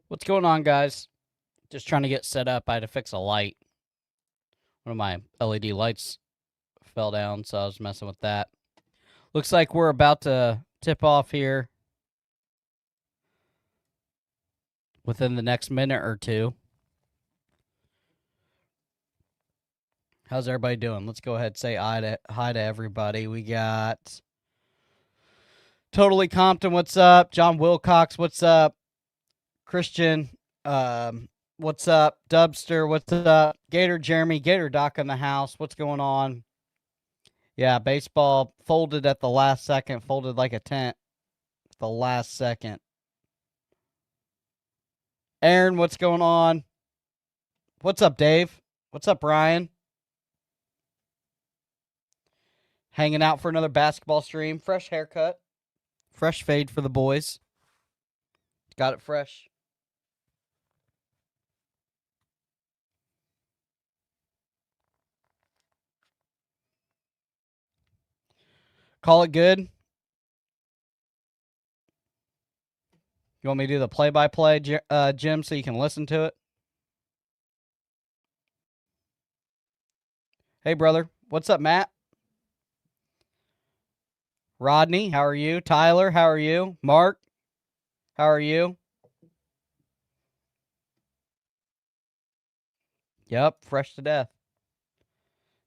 What's going on, guys? Just trying to get set up. I had to fix a light. One of my LED lights fell down, so I was messing with that. Looks like we're about to tip off here within the next minute or two. How's everybody doing? Let's go ahead and say hi to everybody. We got Totally Compton, what's up? John Wilcox, what's up? Christian, what's up? Dubster, what's up? Gator Jeremy, Gator Doc in the house, what's going on? Yeah, baseball folded at the last second, folded like a tent at the last second. Aaron, what's going on? What's up, Dave? What's up, Ryan? Hanging out for another basketball stream. Fresh haircut. Fresh fade for the boys. Got it fresh. Call it good. You want me to do the play-by-play, Jim, so you can listen to it? Hey, brother. What's up, Matt? Rodney, how are you? Tyler, how are you? Mark, how are you? Yep, fresh to death.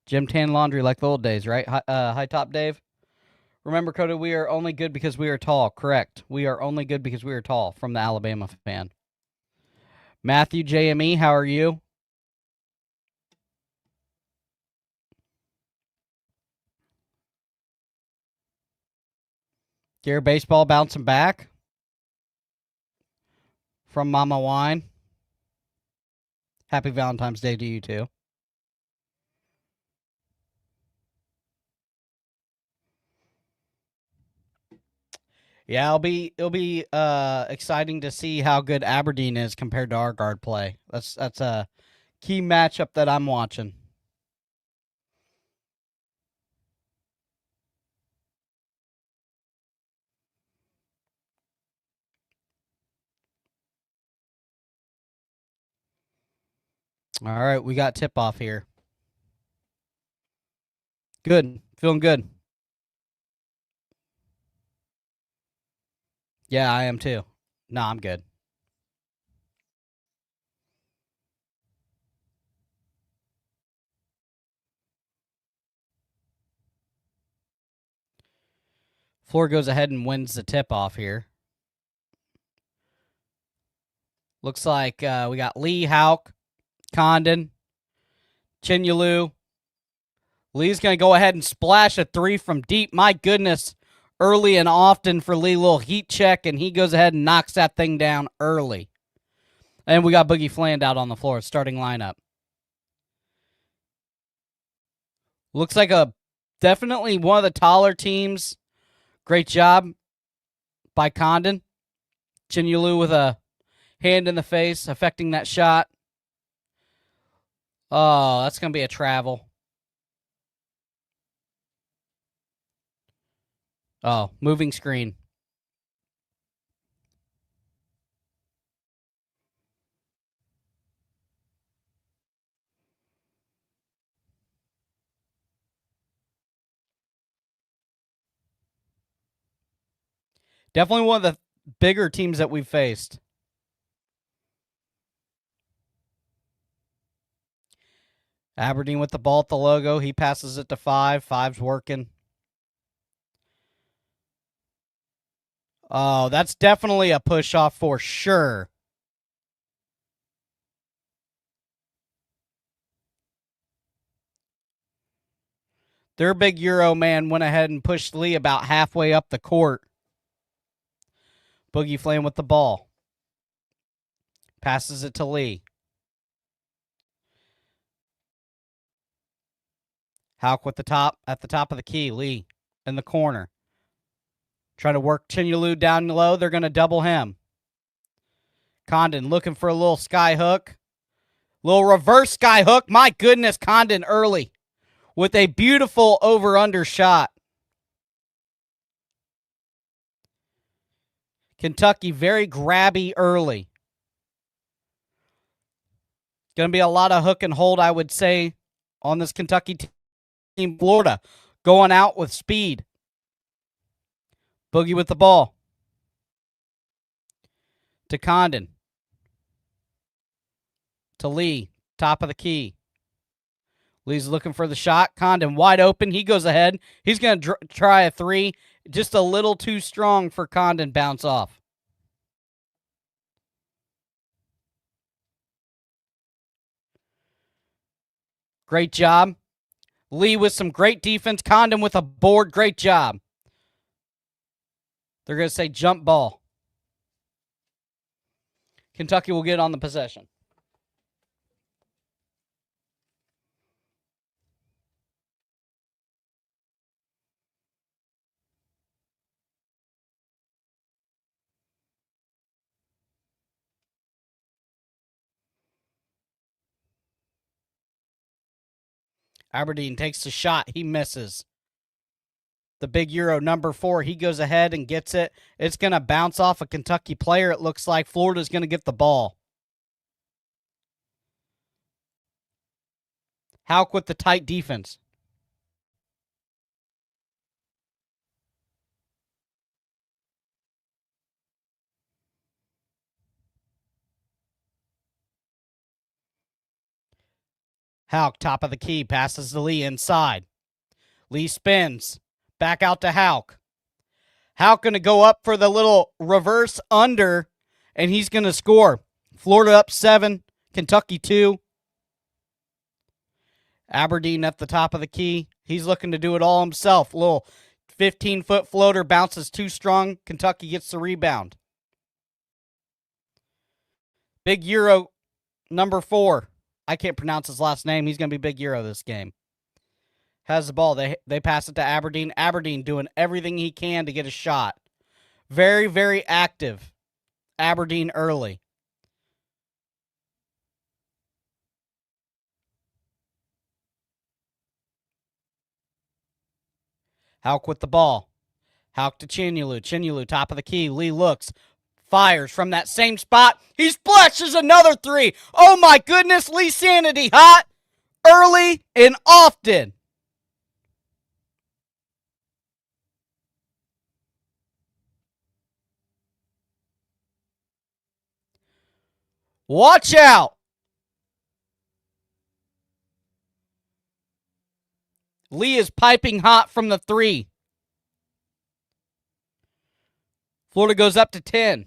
Jim Tan Laundry like the old days, right? High top Dave. Remember, Coda, we are only good because we are tall. Correct. We are only good because we are tall, from the Alabama fan. Matthew JME, how are you? Gear Baseball bouncing back from Mama Wine. Happy Valentine's Day to you too. Yeah, it'll be exciting to see how good Aberdeen is compared to our guard play. That's a key matchup that I'm watching. All right, we got tip off here. Good. Feeling good. Yeah, I am too. No, I'm good. Floor goes ahead and wins the tip off here. Looks like we got Lee, Hauk, Condon, Chinyulu. Lee's going to go ahead and splash a three from deep. My goodness. Early and often for Lee. Little heat check, and he goes ahead and knocks that thing down early. And we got Boogie Fland out on the floor, starting lineup. Looks like definitely one of the taller teams. Great job by Condon. Chinyulu with a hand in the face, affecting that shot. Oh, that's going to be a travel. Oh, moving screen. Definitely one of the bigger teams that we've faced. Aberdeen with the ball at the logo. He passes it to Five. Five's working. Oh, that's definitely a push off for sure. Their big Euro man went ahead and pushed Lee about halfway up the court. Boogie Flame with the ball. Passes it to Lee. Houck with the top, at the top of the key. Lee in the corner. Trying to work Chinyalu down low. They're going to double him. Condon looking for a little sky hook. Little reverse sky hook. My goodness, Condon early with a beautiful over-under shot. Kentucky very grabby early. Going to be a lot of hook and hold, I would say, on this Kentucky team. Florida going out with speed. Boogie with the ball. To Condon. To Lee. Top of the key. Lee's looking for the shot. Condon wide open. He goes ahead. He's going to try a three. Just a little too strong for Condon. Bounce off. Great job. Lee with some great defense. Condon with a board. Great job. They're going to say jump ball. Kentucky will get on the possession. Aberdeen takes the shot. He misses. The big Euro, number 4, he goes ahead and gets it. It's going to bounce off a Kentucky player, it looks like. Florida's going to get the ball. Houck with the tight defense. Houck, top of the key, passes to Lee inside. Lee spins. Back out to Houck. Houck going to go up for the little reverse under, and he's going to score. Florida up 7, Kentucky 2. Aberdeen at the top of the key. He's looking to do it all himself. Little 15-foot floater bounces too strong. Kentucky gets the rebound. Big Euro, number 4. I can't pronounce his last name. He's going to be Big Euro this game. Has the ball. They pass it to Aberdeen. Aberdeen doing everything he can to get a shot. Very, very active. Aberdeen early. Houck with the ball. Houck to Chinyalu. Chinyalu, top of the key. Lee looks. Fires from that same spot. He splashes another 3. Oh my goodness, Lee Sanity hot, early, and often. Watch out. Lee is piping hot from the 3. Florida goes up to 10.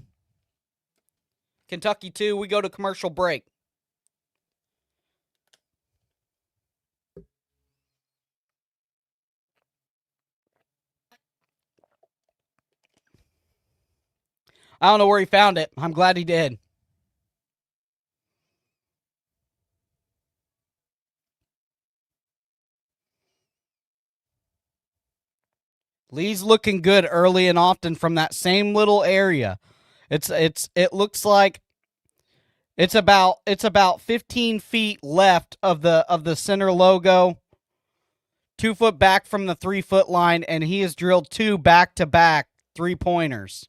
Kentucky 2, we go to commercial break. I don't know where he found it. I'm glad he did. Lee's looking good early and often from that same little area. It looks like it's about 15 feet left of the center logo. 2 foot back from the 3 foot line, and he has drilled 2 back-to-back 3-pointers.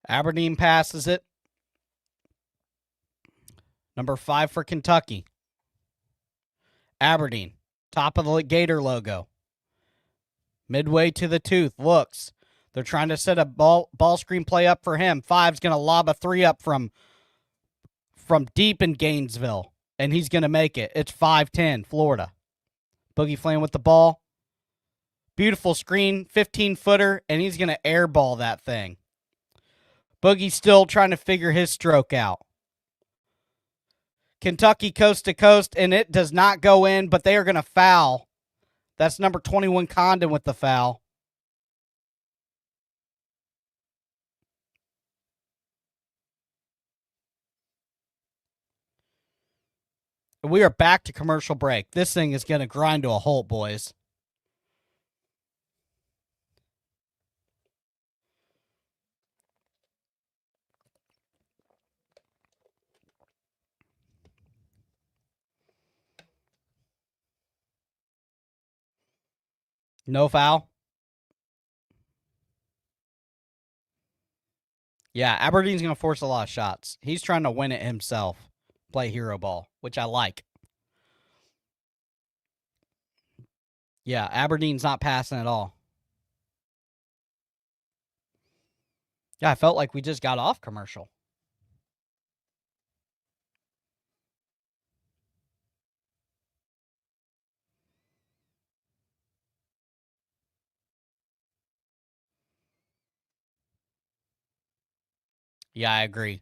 Aberdeen passes it. Number 5 for Kentucky. Aberdeen, top of the Gator logo. Midway to the tooth, looks. They're trying to set a ball screen play up for him. Five's going to lob a 3 up from deep in Gainesville, and he's going to make it. It's 5-10, Florida. Boogie Flam with the ball. Beautiful screen, 15-footer, and he's going to airball that thing. Boogie's still trying to figure his stroke out. Kentucky coast to coast, and it does not go in, but they are going to foul. That's number 21, Condon, with the foul. We are back to commercial break. This thing is going to grind to a halt, boys. No foul? Yeah, Aberdeen's going to force a lot of shots. He's trying to win it himself. Play hero ball, which I like. Yeah, Aberdeen's not passing at all. Yeah, I felt like we just got off commercial. Yeah, I agree.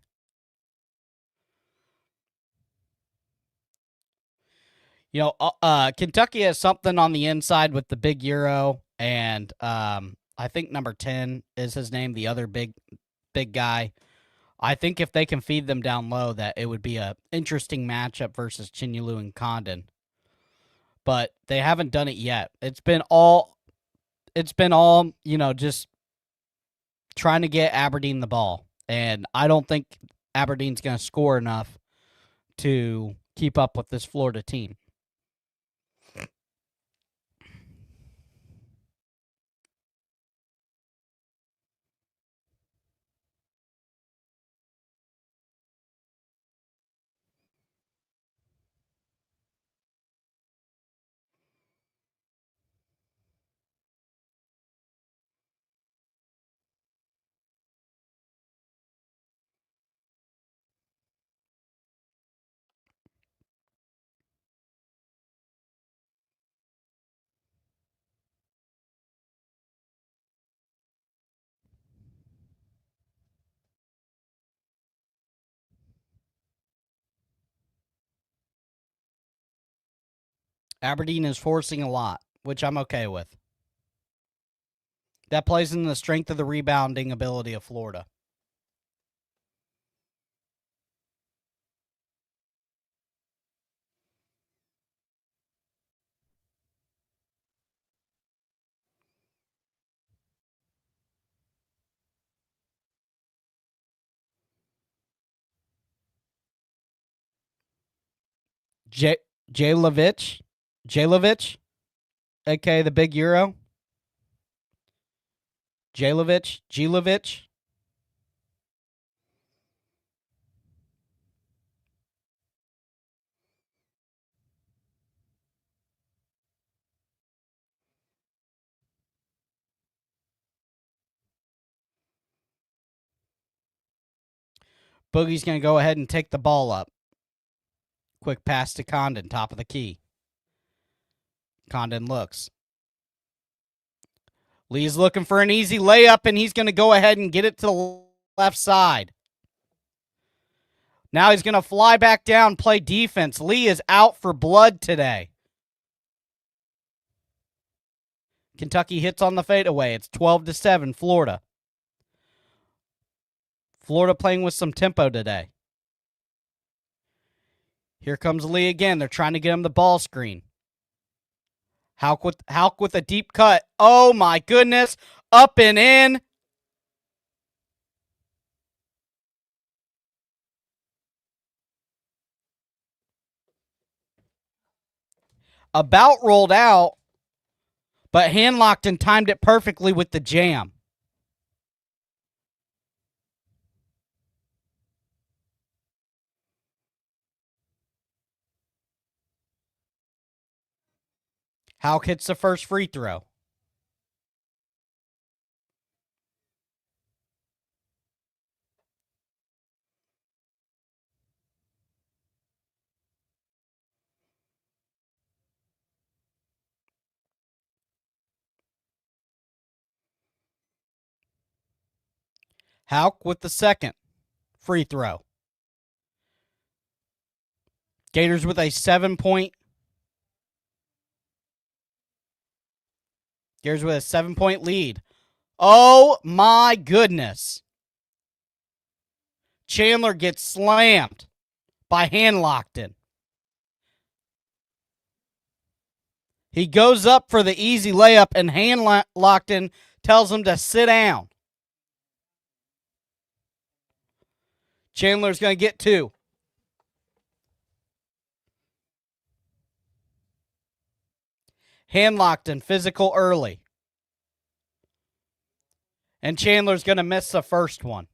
You know, Kentucky has something on the inside with the big Euro, and I think number 10 is his name, the other big guy. I think if they can feed them down low, that it would be a interesting matchup versus Chinyalu and Condon. But they haven't done it yet. It's been all, just trying to get Aberdeen the ball. And I don't think Aberdeen's going to score enough to keep up with this Florida team. Aberdeen is forcing a lot, which I'm okay with. That plays in the strength of the rebounding ability of Florida. Jailovich, aka the big Euro. Jailovich. Boogie's going to go ahead and take the ball up. Quick pass to Condon, top of the key. Condon looks. Lee's looking for an easy layup, and he's going to go ahead and get it to the left side. Now he's going to fly back down, play defense. Lee is out for blood today. Kentucky hits on the fadeaway. It's 12-7, Florida. Florida playing with some tempo today. Here comes Lee again. They're trying to get him the ball screen. Hauk with a deep cut. Oh, my goodness. Up and in. About rolled out, but hand locked and timed it perfectly with the jam. Hauk hits the first free throw. Houck with the second free throw. Gators with a 7-point. Gators with a 7-point lead. Oh my goodness. Chandler gets slammed by Hanlockton. He goes up for the easy layup, and Hanlockton tells him to sit down. Chandler's going to get 2. Hanlockton physical early. And Chandler's going to miss the first one.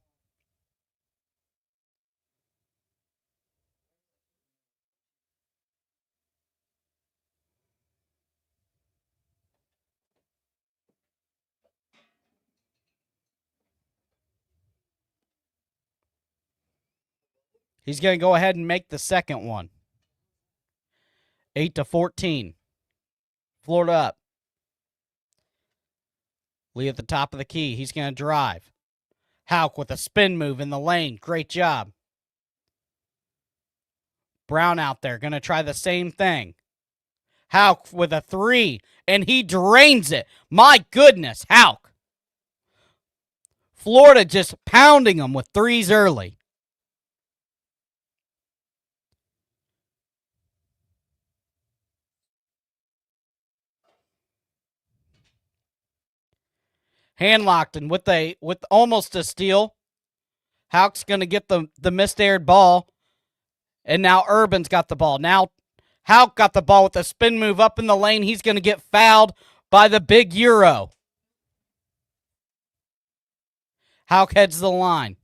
He's going to go ahead and make the second one. 8-14. Florida up. Lee at the top of the key. He's going to drive. Houck with a spin move in the lane. Great job. Brown out there. Going to try the same thing. Houck with a 3. And he drains it. My goodness, Houck. Florida just pounding them with 3s early. Hanlockton with almost a steal. Houck's going to get the missed-aired ball. And now Urban's got the ball. Now Houck got the ball with a spin move up in the lane. He's going to get fouled by the big Euro. Houck heads to the line.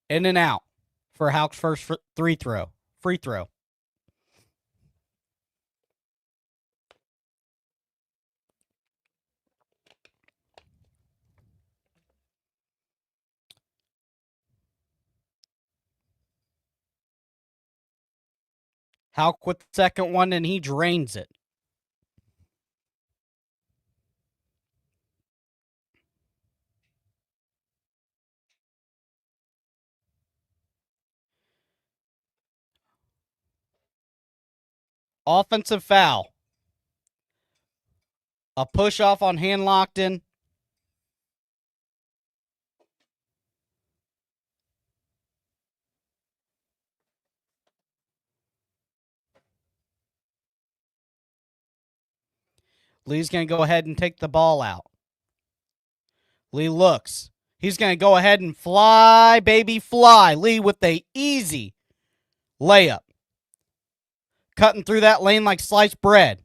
In and out for Houck's first free throw. Houck with the second one, and he drains it. Offensive foul. A push off on Hanlockton. Lee's going to go ahead and take the ball out. Lee looks. He's going to go ahead and fly, baby, fly. Lee with the easy layup. Cutting through that lane like sliced bread.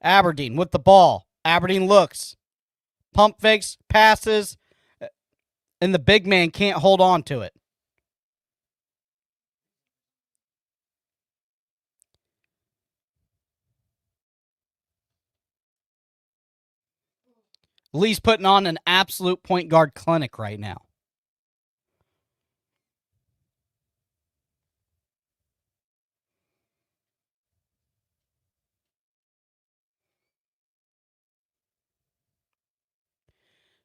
Aberdeen with the ball. Aberdeen looks. Pump fakes, passes, and the big man can't hold on to it. Lee's putting on an absolute point guard clinic right now.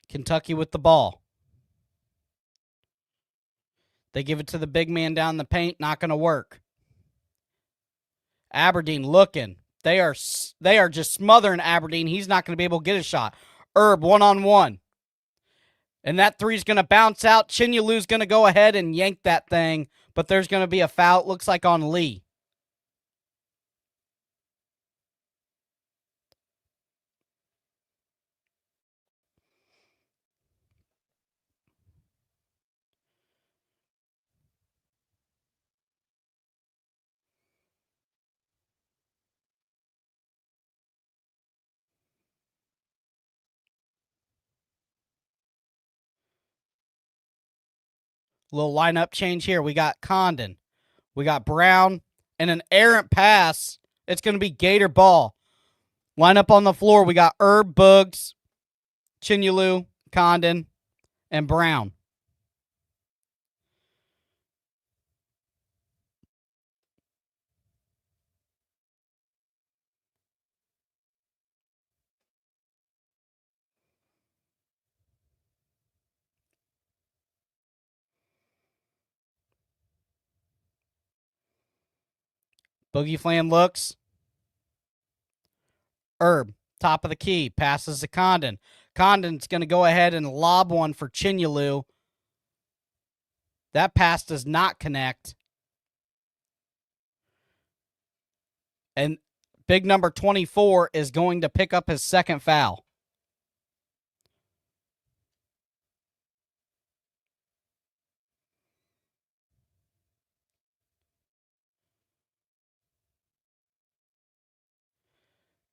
Kentucky with the ball. They give it to the big man down the paint. Not going to work. Aberdeen looking. They are just smothering Aberdeen. He's not going to be able to get a shot. Herb one-on-one. And that 3's going to bounce out. Chinyalu's going to go ahead and yank that thing. But there's going to be a foul, it looks like, on Lee. Little lineup change here. We got Condon. We got Brown. And an errant pass. It's going to be Gator ball. Line up on the floor. We got Herb, Buggs, Chinyalu, Condon, and Brown. Boogie Flam looks. Herb, top of the key, passes to Condon. Condon's going to go ahead and lob one for Chinyalu. That pass does not connect. And big number 24 is going to pick up his second foul.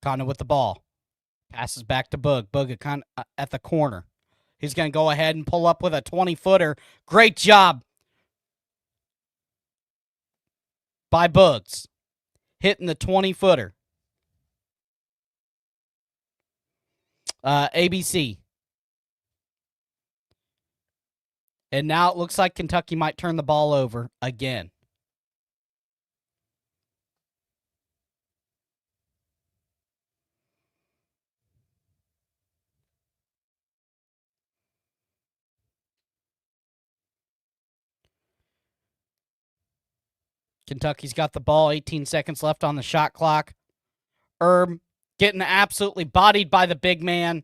Condon with the ball. Passes back to Boog. Boog at the corner. He's going to go ahead and pull up with a 20-footer. Great job by Boogs. Hitting the 20-footer. ABC. And now it looks like Kentucky might turn the ball over again. Kentucky's got the ball, 18 seconds left on the shot clock. Herb getting absolutely bodied by the big man.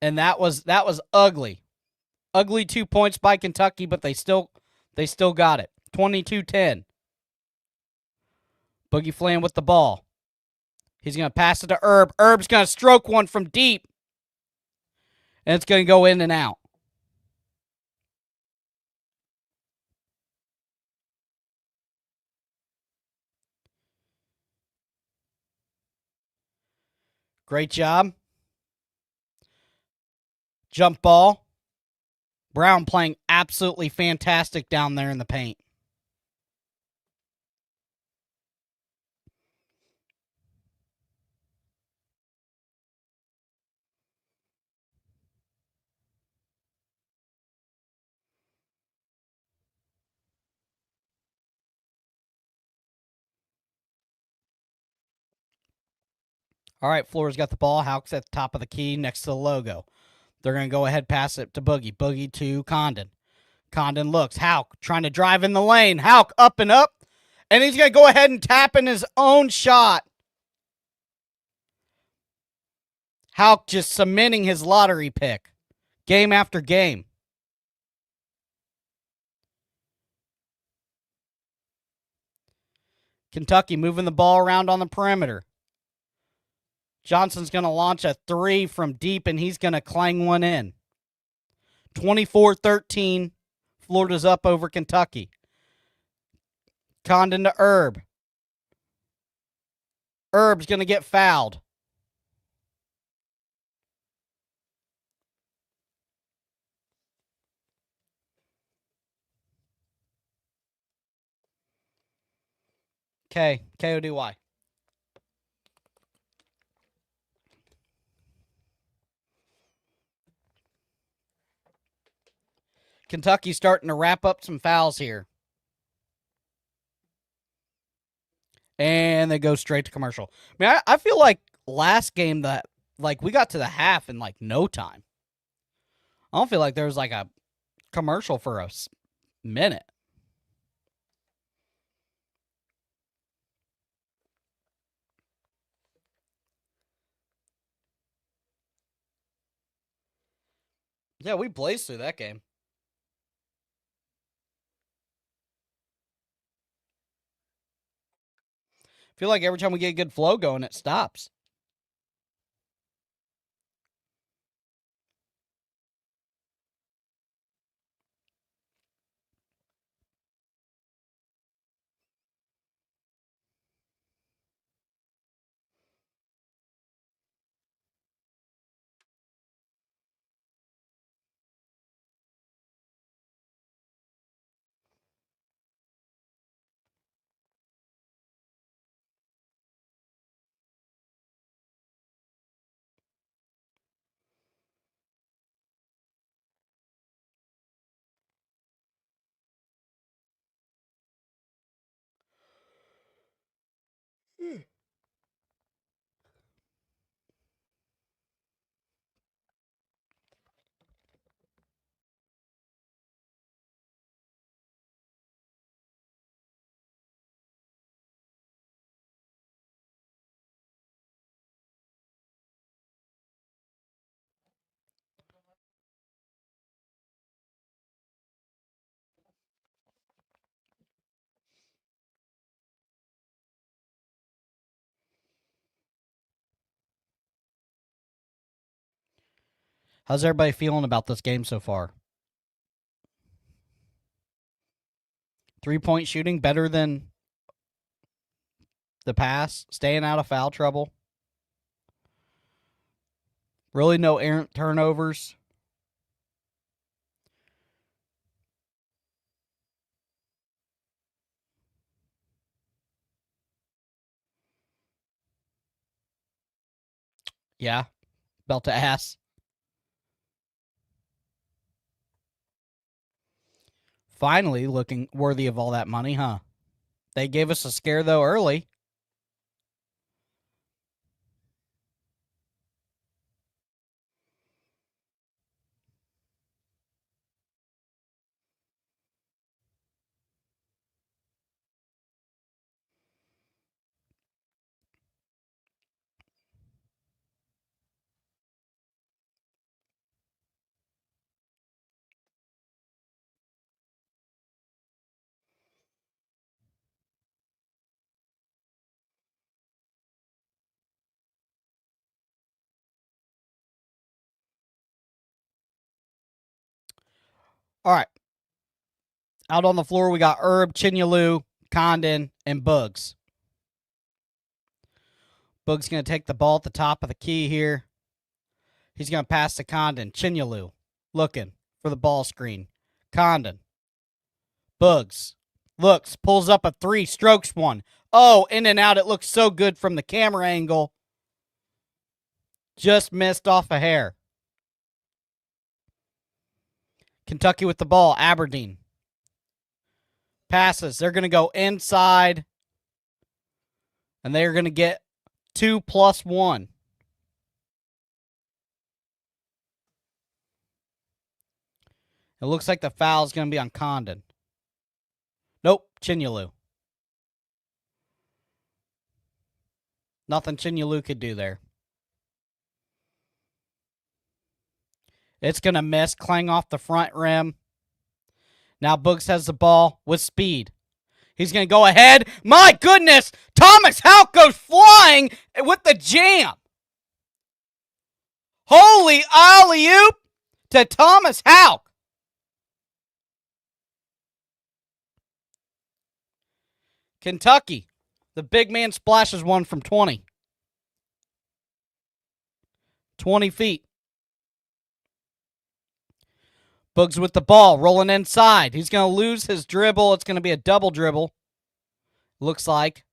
And that was ugly. Ugly 2 points by Kentucky, but they still got it. 22-10. Boogie Flam with the ball. He's going to pass it to Herb. Herb's going to stroke one from deep. And it's going to go in and out. Great job. Jump ball. Brown playing absolutely fantastic down there in the paint. All right, Florida's got the ball. Hauk's at the top of the key next to the logo. They're going to go ahead, pass it to Boogie. Boogie to Condon. Condon looks. Hauk trying to drive in the lane. Hauk up and up. And he's going to go ahead and tap in his own shot. Hauk just cementing his lottery pick. Game after game. Kentucky moving the ball around on the perimeter. Johnson's going to launch a three from deep, and he's going to clang one in. 24-13. Florida's up over Kentucky. Condon to Herb. Herb's going to get fouled. Okay, KODY. Kentucky's starting to wrap up some fouls here. And they go straight to commercial. I mean, I feel like last game that we got to the half in no time. I don't feel like there was a commercial for a minute. Yeah, we blazed through that game. I feel like every time we get a good flow going, it stops. How's everybody feeling about this game so far? 3-point shooting better than the pass, staying out of foul trouble. Really no errant turnovers. Yeah, about to ask. Finally looking worthy of all that money, huh? They gave us a scare, though, early. All right. Out on the floor, we got Herb, Chinyalu, Condon, and Bugs. Bugs going to take the ball at the top of the key here. He's going to pass to Condon. Chinyalu looking for the ball screen. Condon. Bugs looks, pulls up a 3, strokes one. Oh, in and out. It looks so good from the camera angle. Just missed off a hair. Kentucky with the ball. Aberdeen. Passes. They're going to go inside. And they're going to get 2+1. It looks like the foul is going to be on Condon. Nope, Chinyalu. Nothing Chinyalu could do there. It's going to miss, clang off the front rim. Now Boogs has the ball with speed. He's going to go ahead. My goodness! Thomas Houck goes flying with the jam. Holy alley-oop to Thomas Houck. Kentucky. The big man splashes one from 20. 20 feet. Boogs with the ball, rolling inside. He's going to lose his dribble. It's going to be a double dribble. Looks like.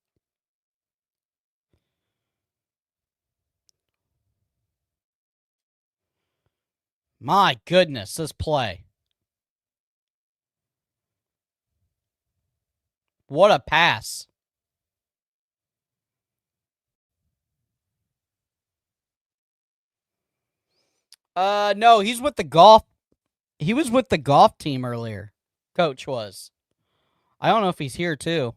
My goodness, this play. What a pass. No, he's with the golf. He was with the golf team earlier. Coach was. I don't know if he's here too.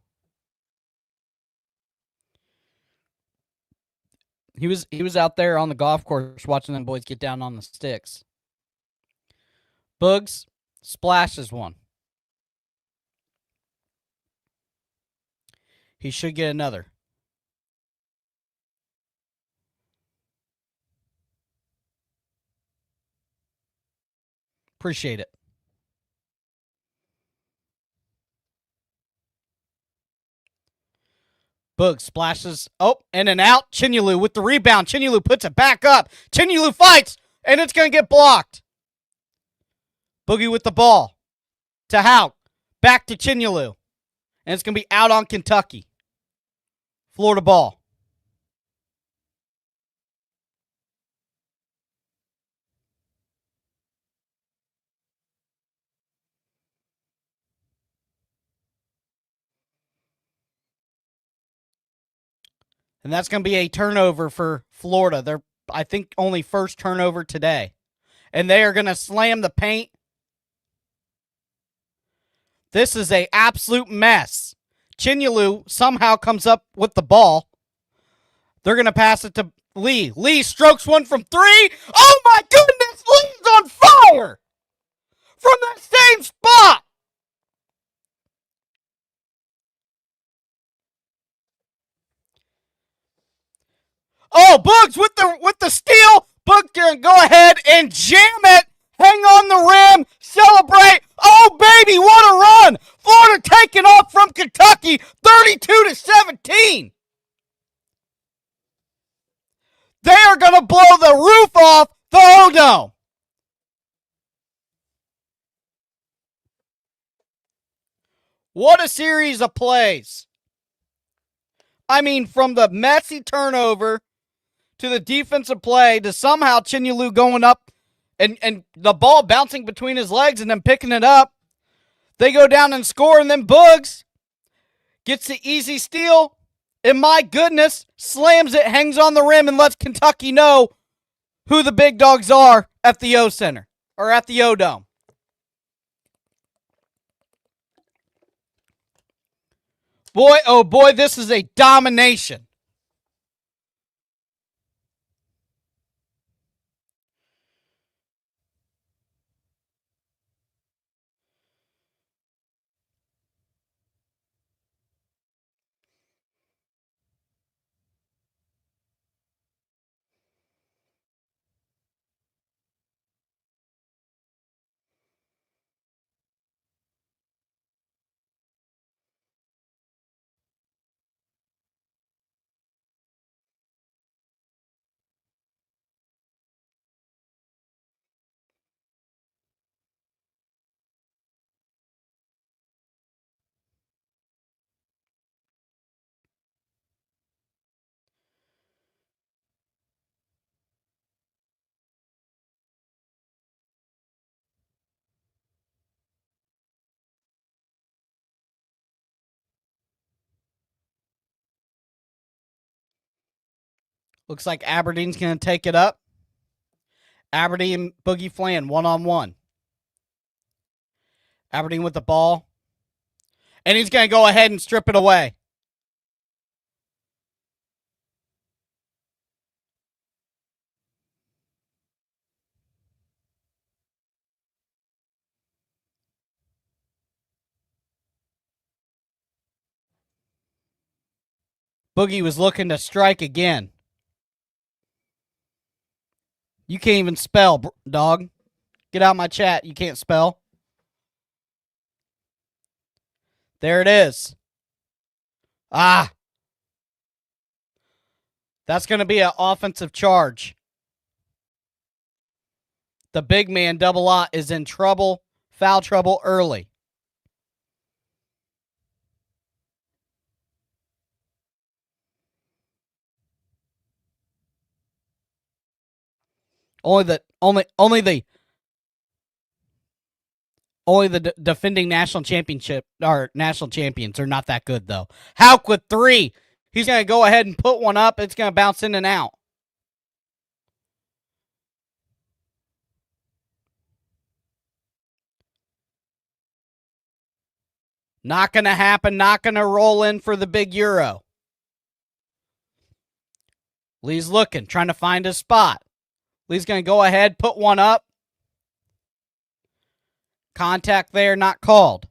He was out there on the golf course watching them boys get down on the sticks. Boogs splashes one. He should get another. Appreciate it. Boogs splashes. Oh, in and out. Chinyalu with the rebound. Chinyalu puts it back up. Chinyalu fights, and it's going to get blocked. Boogie with the ball. To Houck. Back to Chinyalu. And it's going to be out on Kentucky. Florida ball. And that's going to be a turnover for Florida. They're, I think, only first turnover today. And they are going to slam the paint. This is an absolute mess. Chinyalu somehow comes up with the ball. They're going to pass it to Lee. Lee strokes one from 3. Oh, my goodness. Lee's on fire from that same spot. Oh, Boogs with the steal. Book can go ahead and jam it. Hang on the rim. Celebrate. Oh, baby, what a run. Florida taking off from Kentucky 32-17. They are going to blow the roof off the O-Dome. What a series of plays. I mean, from the messy turnover to the defensive play to somehow Chinyelu going up and the ball bouncing between his legs and then picking it up. They go down and score, and then Boogs gets the easy steal. And my goodness, slams it, hangs on the rim, and lets Kentucky know who the big dogs are at the O Center or at the O-Dome. Boy, oh boy, this is a domination. Looks like Aberdeen's going to take it up. Aberdeen, Boogie Flan, one-on-one. Aberdeen with the ball. And he's going to go ahead and strip it away. Boogie was looking to strike again. You can't even spell, dog. Get out my chat. You can't spell. There it is. Ah. That's going to be an offensive charge. The big man, Double A, is in trouble, foul trouble early. Only the defending national championship or national champions are not that good though. Hauk with 3. He's going to go ahead and put one up. It's going to bounce in and out. Not going to happen. Not going to roll in for the big Euro. Lee's looking, trying to find his spot. Lee's going to go ahead, put one up. Contact there, not called.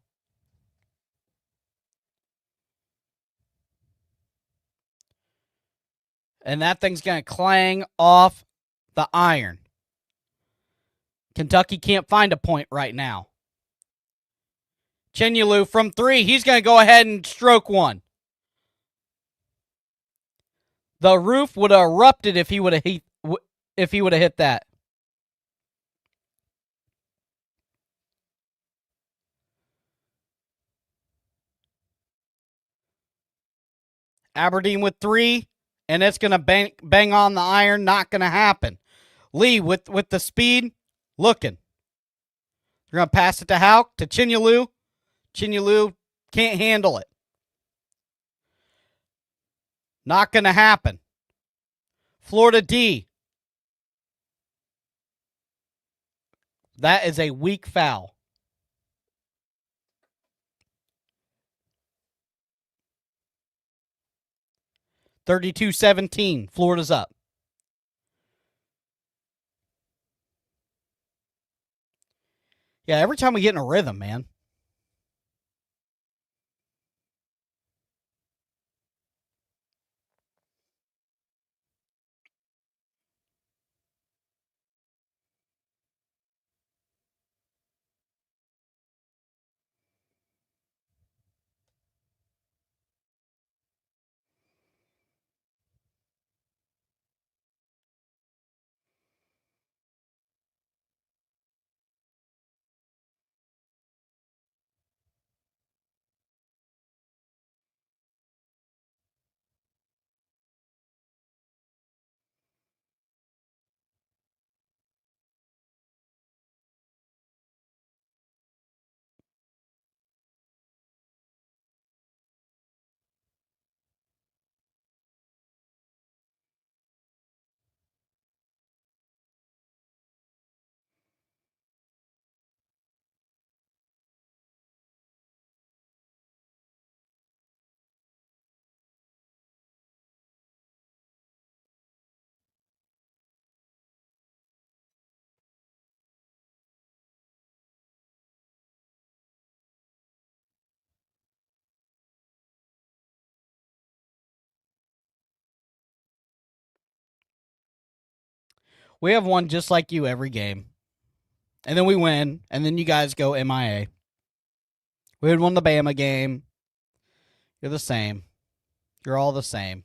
And that thing's going to clang off the iron. Kentucky can't find a point right now. Chinyelu from 3. He's going to go ahead and stroke one. The roof would have erupted if he would have hit that. Aberdeen with 3, and it's going to bang on the iron. Not going to happen. Lee with the speed, looking. They're going to pass it to Hauk, to Chinyelu. Chinyelu can't handle it. Not going to happen. Florida D. That is a weak foul. (32-17). Florida's up. Yeah, every time we get in a rhythm, man. We have one just like you every game. And then we win, and then you guys go MIA. We had won the Bama game. You're the same. You're all the same.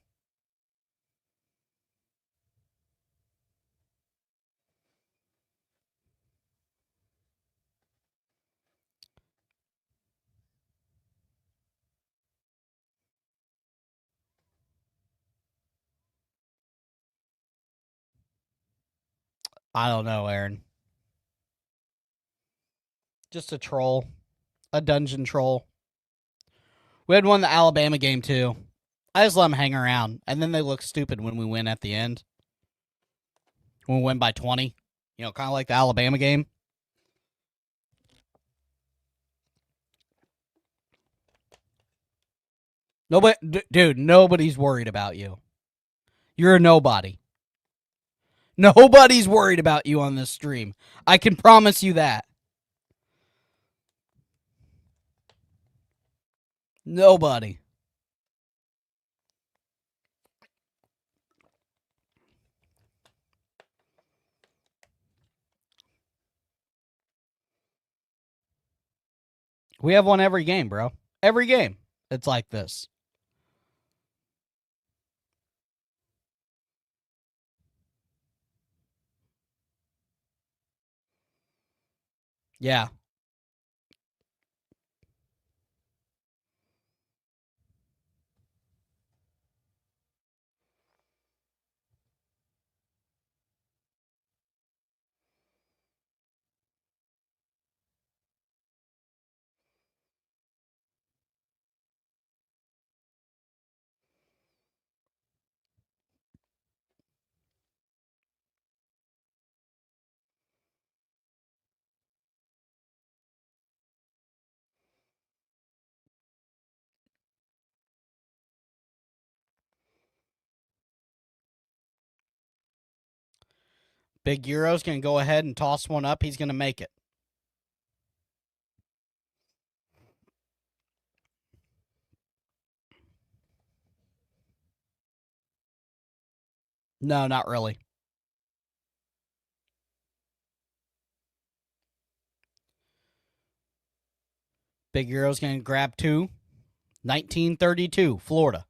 I don't know, Aaron. Just a troll. A dungeon troll. We had won the Alabama game, too. I just let them hang around, and then they look stupid when we win at the end. When we win by 20. You know, kind of like the Alabama game. Nobody, dude, nobody's worried about you. You're a nobody. Nobody's worried about you on this stream. I can promise you that. Nobody. We have won every game, bro. Every game. It's like this. Yeah. Big Euro's going to go ahead and toss one up. He's going to make it. No, not really. Big Euro's going to grab two. 1932, Florida.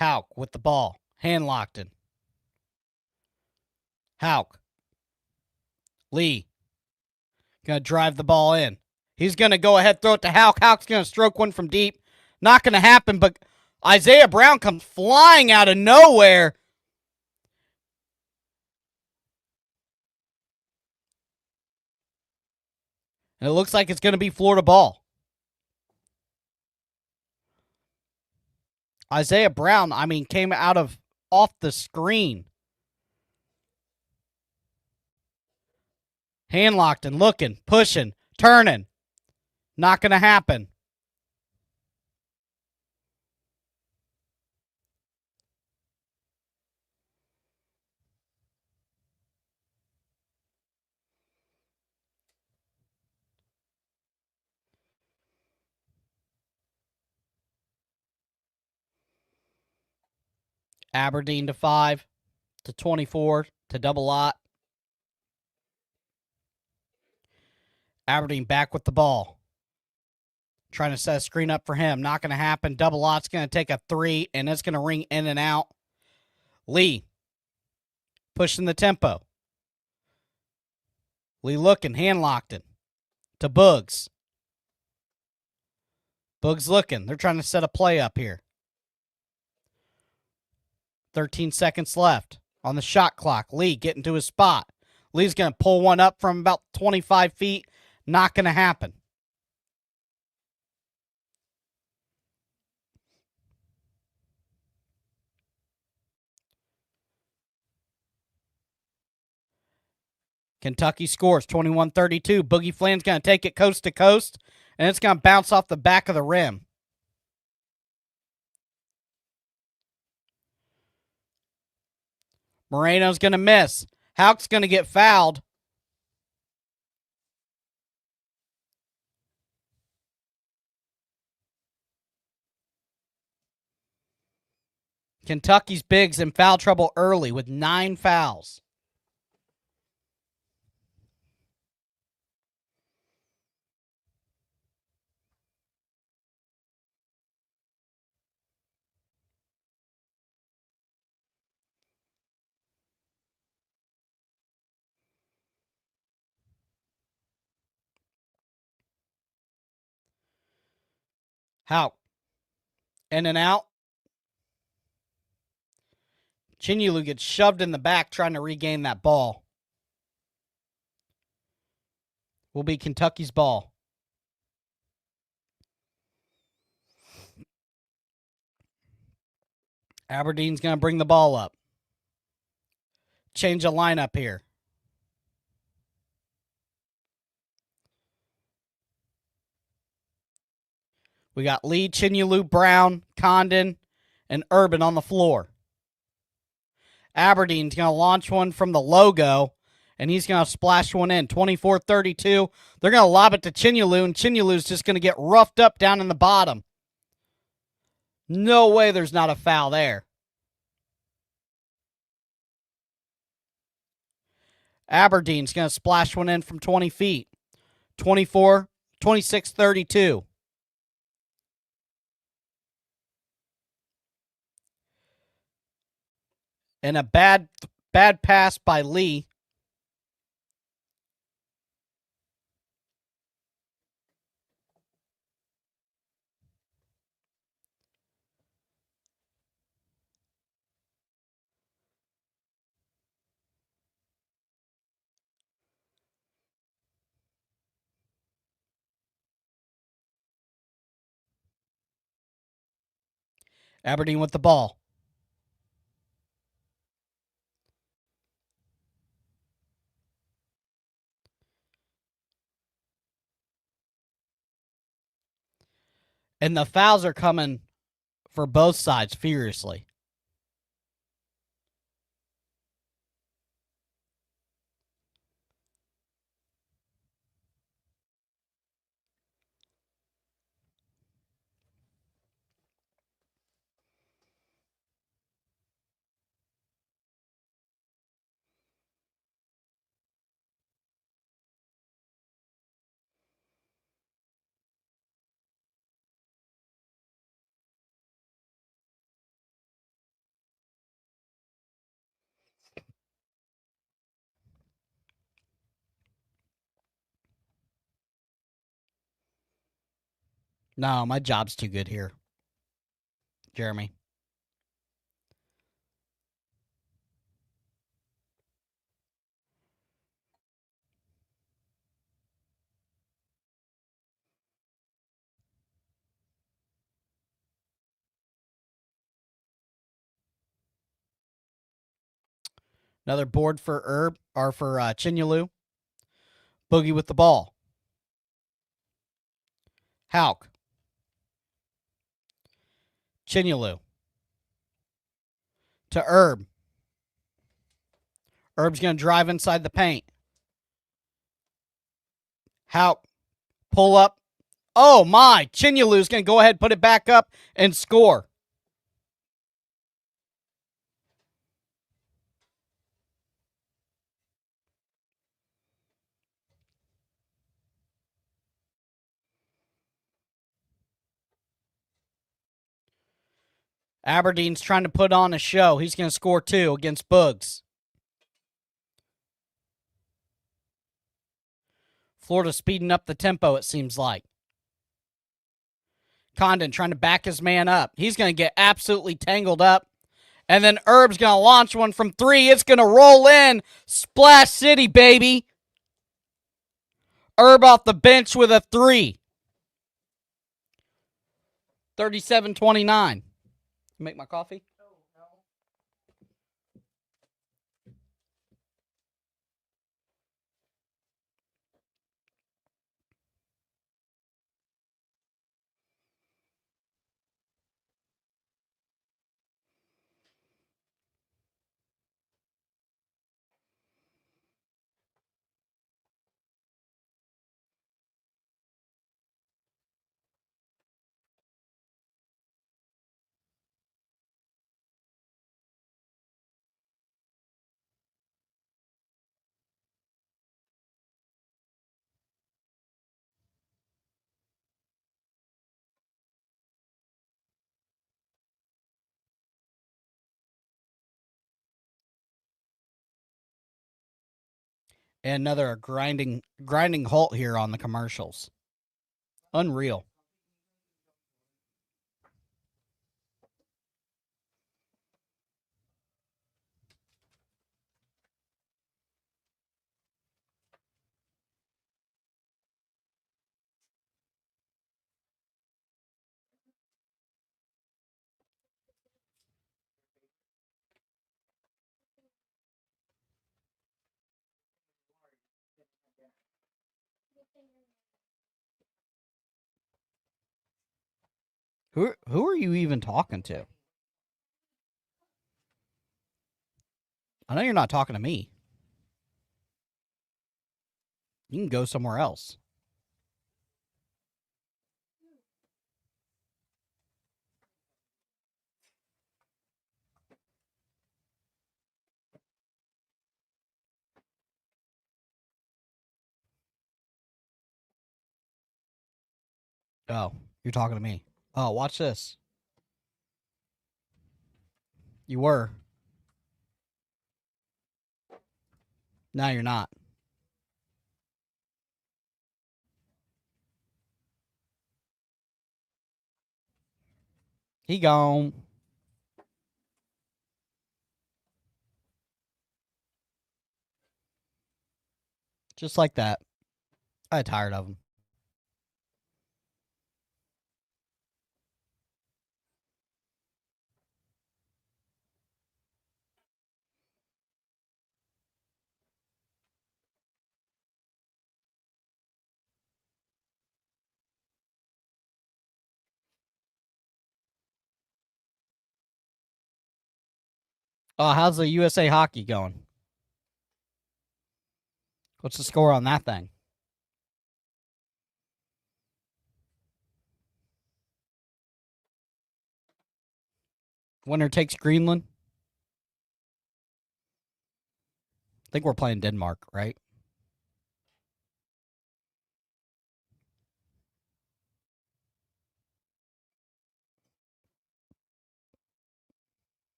Hauk with the ball. Hand locked in. Hauk. Lee. Going to drive the ball in. He's going to go ahead, throw it to Hauk. Hauk's going to stroke one from deep. Not going to happen, but Isaiah Brown comes flying out of nowhere. And it looks like it's going to be Florida ball. Isaiah Brown, came out of off the screen. Hand locked and looking, pushing, turning. Not going to happen. Aberdeen to 5 to 24 to double lot. Aberdeen back with the ball. Trying to set a screen up for him. Not going to happen. Double lot's going to take a 3, and it's going to ring in and out. Lee pushing the tempo. Lee looking, hand locked it to Boogs. Boogs looking. They're trying to set a play up here. 13 seconds left on the shot clock. Lee getting to his spot. Lee's going to pull one up from about 25 feet. Not going to happen. Kentucky scores 21-32. Boogie Flynn's going to take it coast to coast, and it's going to bounce off the back of the rim. Moreno's going to miss. Hauk's going to get fouled. Kentucky's Big's in foul trouble early with 9 fouls. How? In and out. Chinyelu gets shoved in the back trying to regain that ball. Will be Kentucky's ball. Aberdeen's going to bring the ball up. Change the lineup here. We got Lee, Chinyelu, Brown, Condon, and Urban on the floor. Aberdeen's going to launch one from the logo, and he's going to splash one in. 24-32. They're going to lob it to Chinyelu, and Chinyelu's just going to get roughed up down in the bottom. No way there's not a foul there. Aberdeen's going to splash one in from 20 feet. 26-32. And a bad pass by Lee. Aberdeen with the ball. And the fouls are coming for both sides furiously. No, my job's too good here, Jeremy. Another board for Chinyelu. Boogie with the ball. Hauk. Chinyelu. To Herb. Herb's going to drive inside the paint. Hauk. Pull up. Oh, my. Chinyelu's going to go ahead, put it back up, and score. Aberdeen's trying to put on a show. He's going to score 2 against Boogs. Florida speeding up the tempo, it seems like. Condon trying to back his man up. He's going to get absolutely tangled up. And then Herb's going to launch one from 3. It's going to roll in. Splash City, baby. Herb off the bench with a 3. 37-29. Make my coffee? And another grinding halt here on the commercials. Unreal. Who are you even talking to? I know you're not talking to me. You can go somewhere else. Oh, you're talking to me. Oh, watch this. You were. Now you're not. He gone. Just like that. I got tired of him. Oh, how's the USA hockey going? What's the score on that thing? Winner takes Greenland. I think we're playing Denmark, right?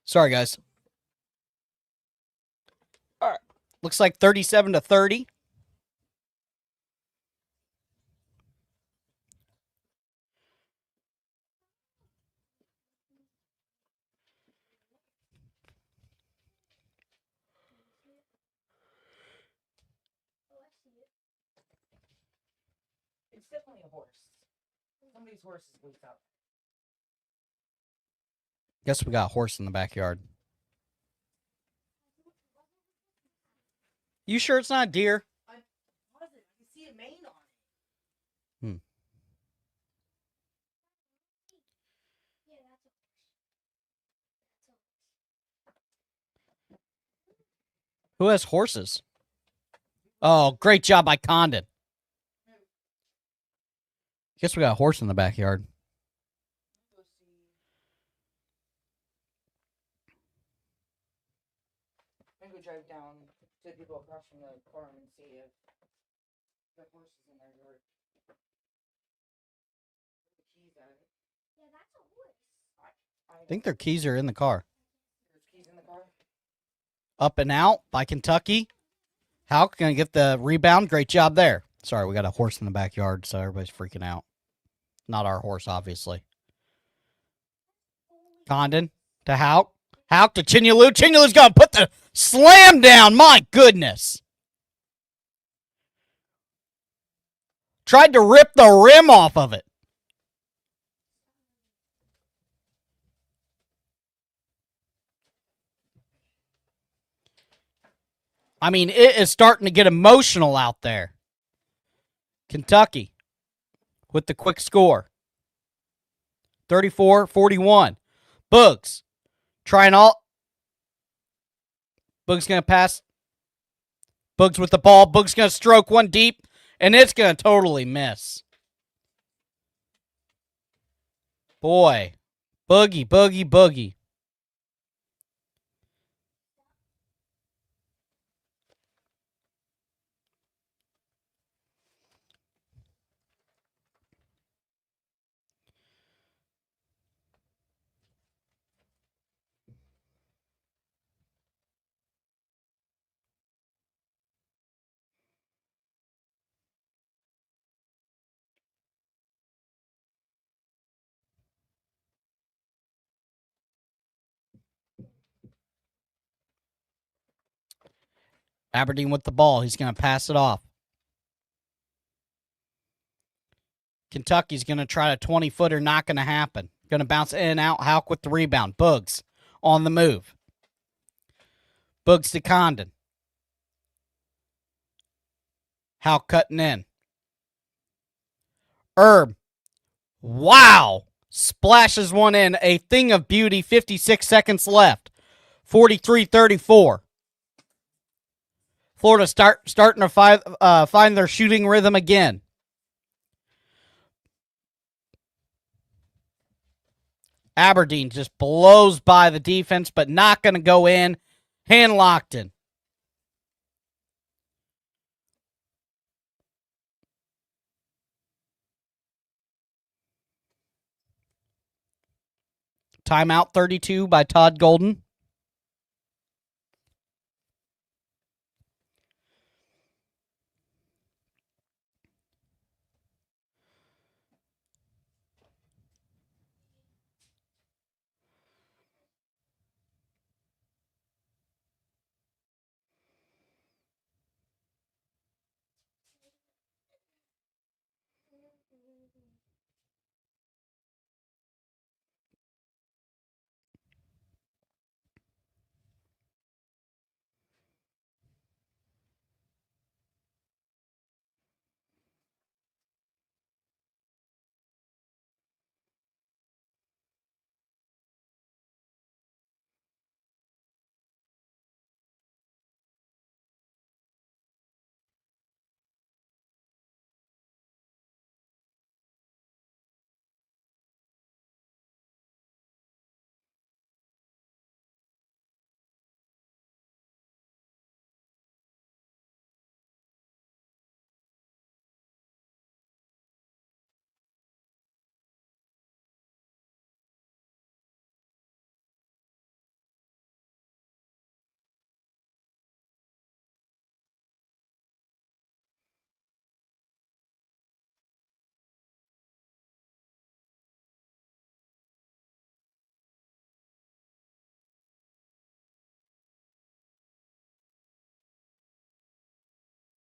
Sorry, guys. All right. Looks like 37-30. It's definitely a horse. Somebody's horse is loose up. Guess we got a horse in the backyard. You sure it's not a deer? I wasn't. I can see a mane on it. Who has horses? Oh, great job by Condon. Guess we got a horse in the backyard. I'm gonna go drive down to the people across from the farm and see if the horse is in their yard. The keys out of it. Yeah, that's a horse. I think their keys are in the car. There's keys in the car. Up and out by Kentucky. Houck gonna get the rebound. Great job there. Sorry, we got a horse in the backyard, so everybody's freaking out. Not our horse, obviously. Condon to Houck. Houck to Chinyalu. Chinyalu's gonna put the slam down. My goodness. Tried to rip the rim off of it. I mean, it is starting to get emotional out there. Kentucky with the quick score. 34-41. Boogs trying all. Boogs going to pass. Boogs with the ball. Boogs going to stroke one deep, and it's going to totally miss. Boy. Boogie, boogie, boogie. Aberdeen with the ball. He's going to pass it off. Kentucky's going to try a 20-footer. Not going to happen. Going to bounce in and out. Houck with the rebound. Boogs on the move. Boogs to Condon. Houck cutting in. Herb. Wow. Splashes one in. A thing of beauty. 56 seconds left. 43-34. Florida starting to find their shooting rhythm again. Aberdeen just blows by the defense, but not going to go in. Hand locked in. Timeout 32 by Todd Golden.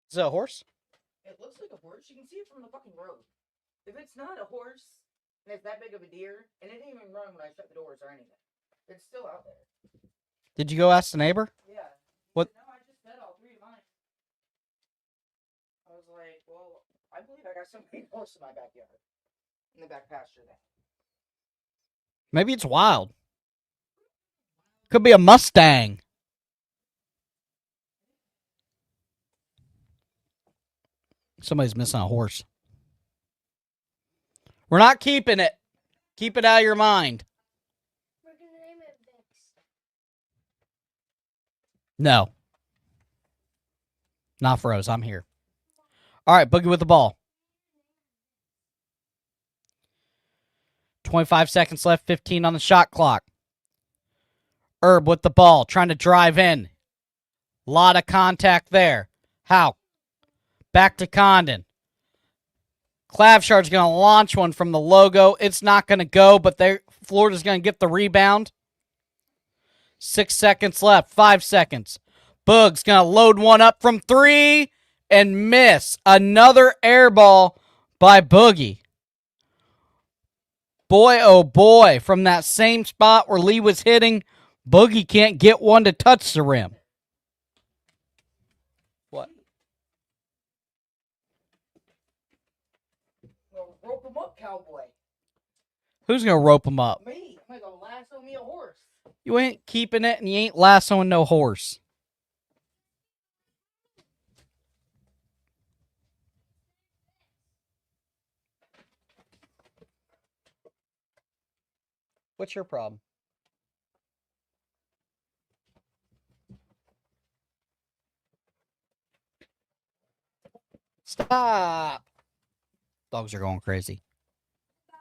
Is that a horse? it looks like a horse. You can see it from the fucking road. If it's not a horse and it's that big of a deer, and it didn't even run when I shut the doors or anything, it's still out there. Did you go ask the neighbor? Yeah. What? No, I just fed all three of mine. I was like, well, I believe I got something horse in my backyard, in the back pasture there. Maybe it's wild. Could be a Mustang. Somebody's missing a horse. We're not keeping it. Keep it out of your mind. We're gonna name it Vix. No. Not Froze. I'm here. All right, Boogie with the ball. 25 seconds left, 15 on the shot clock. Herb with the ball, trying to drive in. Lot of contact there. How? Back to Condon. Clavshard's going to launch one from the logo. It's not going to go, but Florida's going to get the rebound. 6 seconds left. 5 seconds. Boog's going to load one up from 3 and miss. Another air ball by Boogie. Boy, oh boy, from that same spot where Lee was hitting, Boogie can't get one to touch the rim. What? Well, rope him up, cowboy. Who's going to rope him up? Me. I'm gonna go lasso me a horse. You ain't keeping it and you ain't lassoing no horse. What's your problem? Stop. Dogs are going crazy. Bye.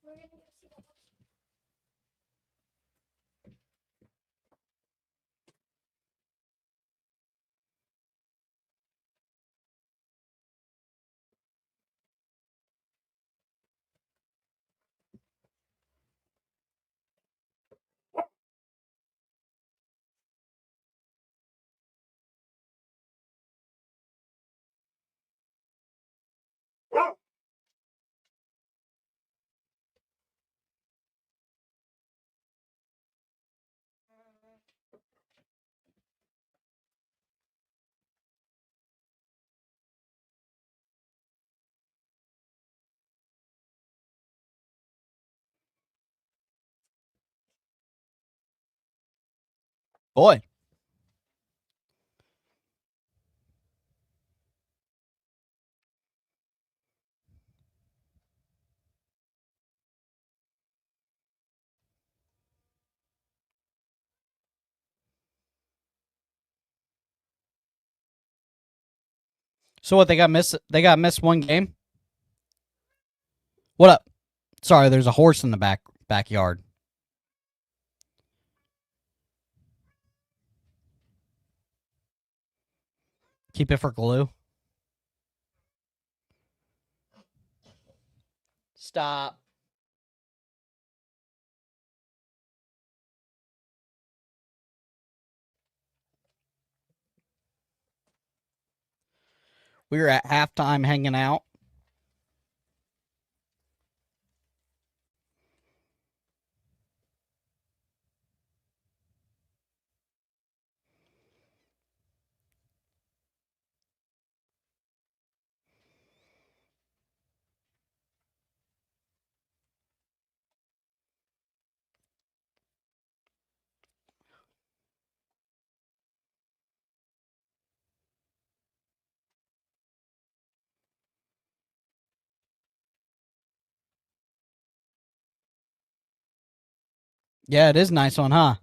We're gonna go see the horse. Boy. So what, they got missed one game? What up? Sorry, there's a horse in the backyard. Keep it for glue. Stop. We were at halftime hanging out. Yeah, it is a nice one, huh?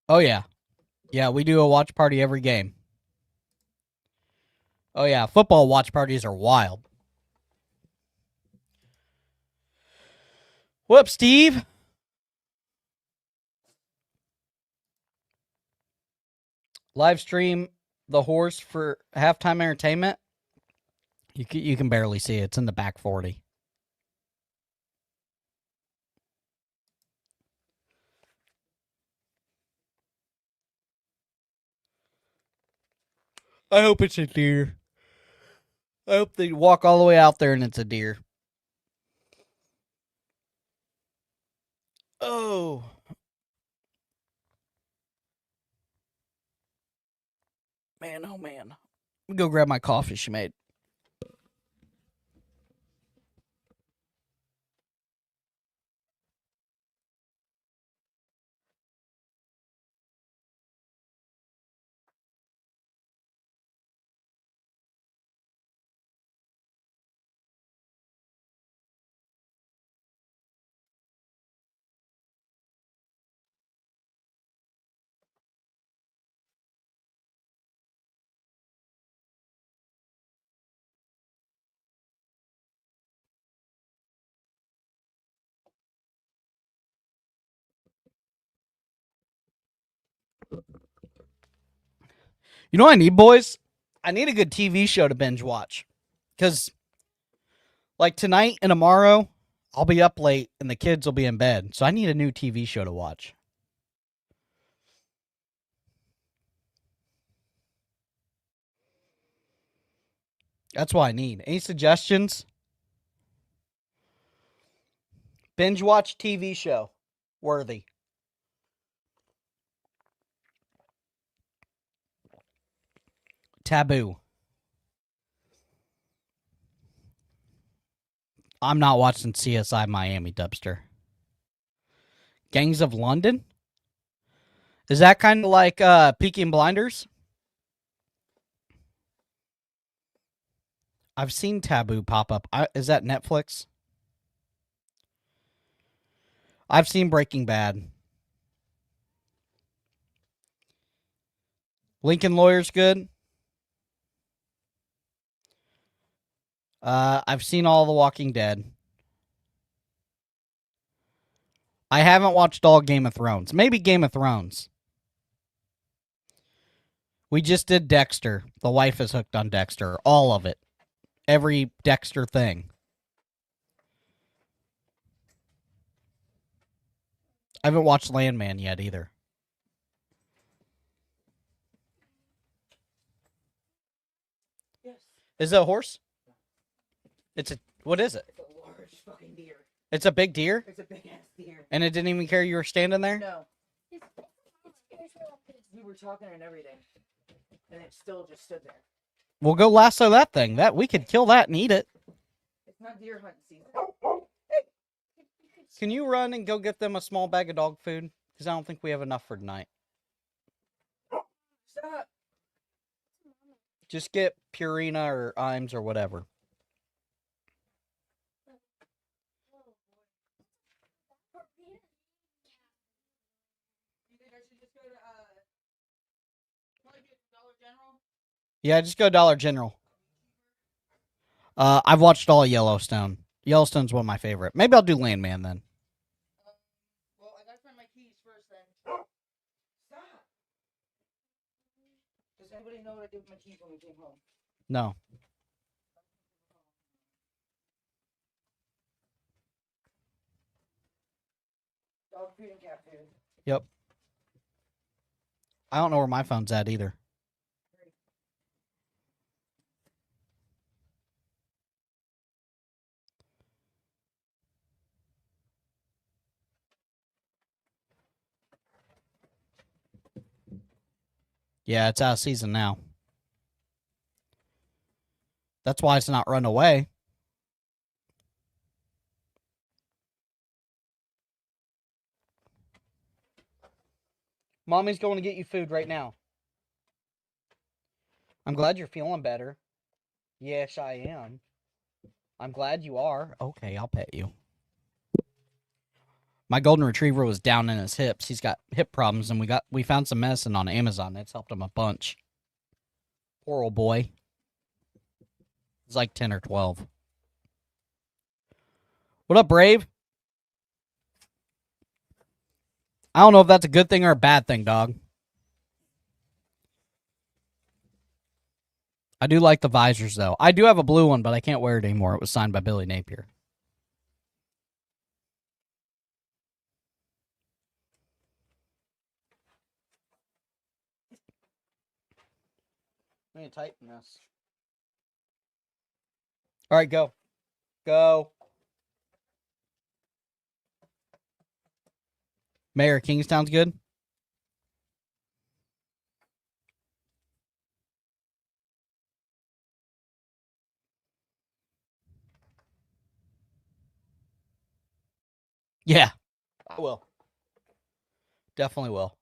Oh, yeah. Yeah, we do a watch party every game. Oh, yeah. Football watch parties are wild. Whoop, Steve. Live stream the horse for halftime entertainment. You can barely see it. It's in the back 40. I hope it's a deer. I hope they walk all the way out there and it's a deer. Oh. Man, oh man. Let me go grab my coffee she made. You know what I need, boys? I need a good TV show to binge watch. Because, like, tonight and tomorrow, I'll be up late and the kids will be in bed. So I need a new TV show to watch. That's what I need. Any suggestions? Binge watch TV show. Worthy. Taboo. I'm not watching CSI Miami, Dubster. Gangs of London? Is that kind of like Peaky Blinders? I've seen Taboo pop up. Is that Netflix? I've seen Breaking Bad. Lincoln Lawyer's good. I've seen all The Walking Dead. I haven't watched all Game of Thrones. Maybe Game of Thrones. We just did Dexter. The wife is hooked on Dexter. All of it. Every Dexter thing. I haven't watched Landman yet either. Yes. Is it a horse? It's a... What is it? It's a large fucking deer. It's a big deer? It's a big ass deer. And it didn't even care you were standing there? No. It's scares me like this. We were talking and everything. And it still just stood there. We'll go lasso that thing. That we could kill that and eat it. It's not deer hunting season. Can you run and go get them a small bag of dog food? Because I don't think we have enough for tonight. Stop. Just get Purina or Imes or whatever. You think I should just go to probably get Dollar General? Yeah, just go Dollar General. I've watched all of Yellowstone. Yellowstone's one of my favorite. Maybe I'll do Landman then. Well, I gotta find my keys first then. Stop. Does anybody know what I did with my keys when we came home? No. Dog food and cat food. Yep. I don't know where my phone's at either. Yeah, it's out of season now. That's why it's not run away. Mommy's going to get you food right now. I'm glad you're feeling better. Yes, I am. I'm glad you are. Okay, I'll pet you. My golden retriever was down in his hips. He's got hip problems, and we found some medicine on Amazon. It's helped him a bunch. Poor old boy. He's like 10 or 12. What up, Brave? I don't know if that's a good thing or a bad thing, dog. I do like the visors, though. I do have a blue one, but I can't wear it anymore. It was signed by Billy Napier. I need to tighten this. All right, go. Go. Mayor Kingstown's good. Yeah, I will. Definitely will.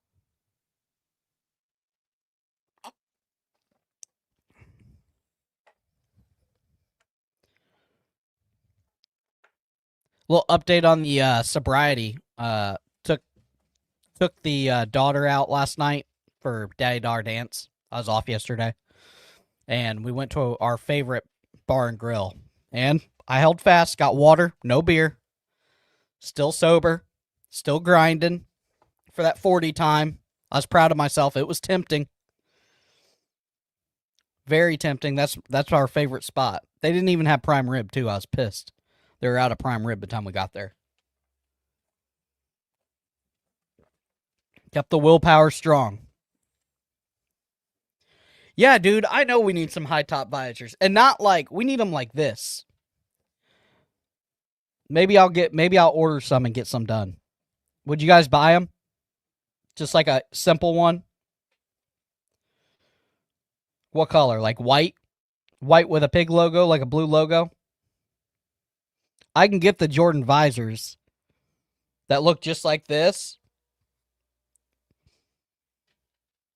Little update on the sobriety. Took the daughter out last night for Daddy Daughter Dance. I was off yesterday, and we went to our favorite bar and grill. And I held fast, got water, no beer, still sober, still grinding for that 40 time. I was proud of myself. It was tempting. Very tempting. That's our favorite spot. They didn't even have prime rib, too. I was pissed. They were out of prime rib by the time we got there. Kept the willpower strong. Yeah, dude, I know we need some high top visors. And not like, we need them like this. Maybe I'll order some and get some done. Would you guys buy them? Just like a simple one? What color? Like white? White with a pig logo, like a blue logo? I can get the Jordan visors that look just like this.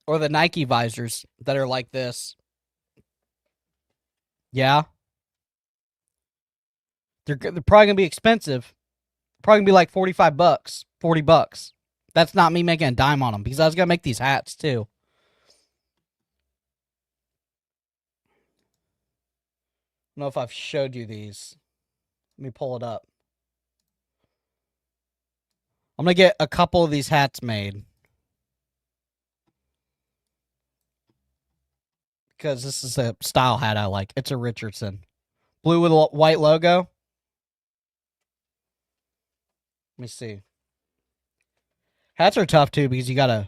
Or the Nike visors that are like this. Yeah. They're probably going to be expensive. Probably going to be like $45, $40. That's not me making a dime on them because I was going to make these hats too. I don't know if I've showed you these. Let me pull it up. I'm going to get a couple of these hats made. Because this is a style hat I like. It's a Richardson. Blue with a white logo. Let me see. Hats are tough too because you got to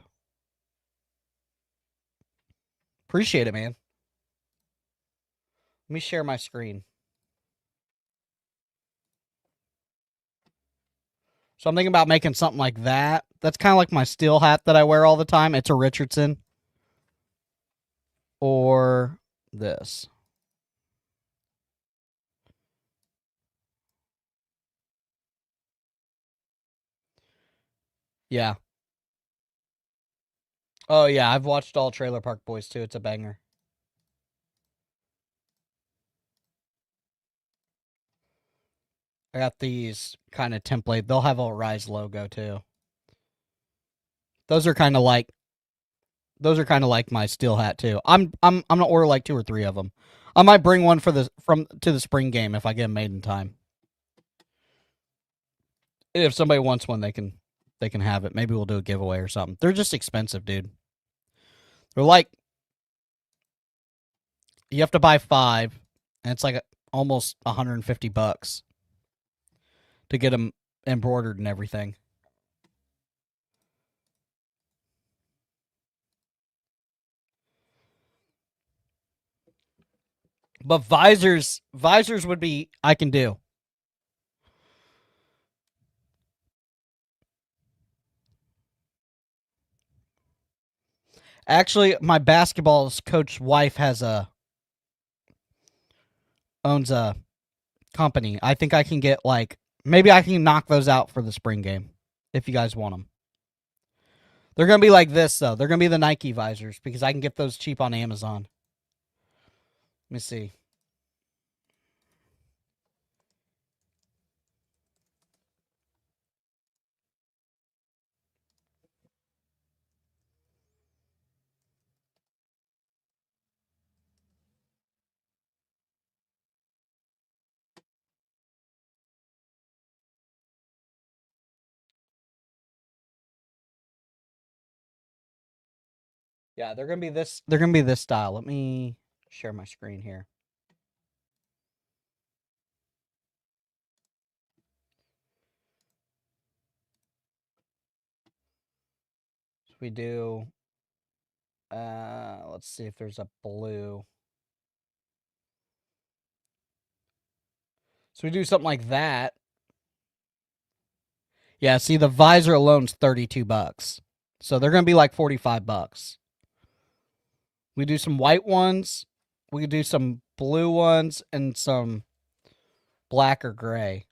appreciate it, man. Let me share my screen. So I'm thinking about making something like that. That's kind of like my steel hat that I wear all the time. It's a Richardson. Or this. Yeah. Oh, yeah. I've watched all Trailer Park Boys too. It's a banger. I got these kind of template. They'll have a Rise logo too. Those are kind of like my steel hat too. I'm gonna order like 2 or 3 of them. I might bring one to the spring game if I get them made in time. If somebody wants one, they can have it. Maybe we'll do a giveaway or something. They're just expensive, dude. They're like, you have to buy 5, and it's like almost $150 to get them embroidered and everything. But visors would be I can do. Actually, my basketball coach's wife owns a company. I think I can get maybe I can knock those out for the spring game if you guys want them. They're going to be like this though. They're going to be the Nike visors because I can get those cheap on Amazon. Let me see. Yeah, they're going to be this style. Let me share my screen here. So we do Let's see if there's a blue. So we do something like that. Yeah, see, the visor alone's $32. So they're going to be like $45. We do some white ones. We could do some blue ones and some black or gray.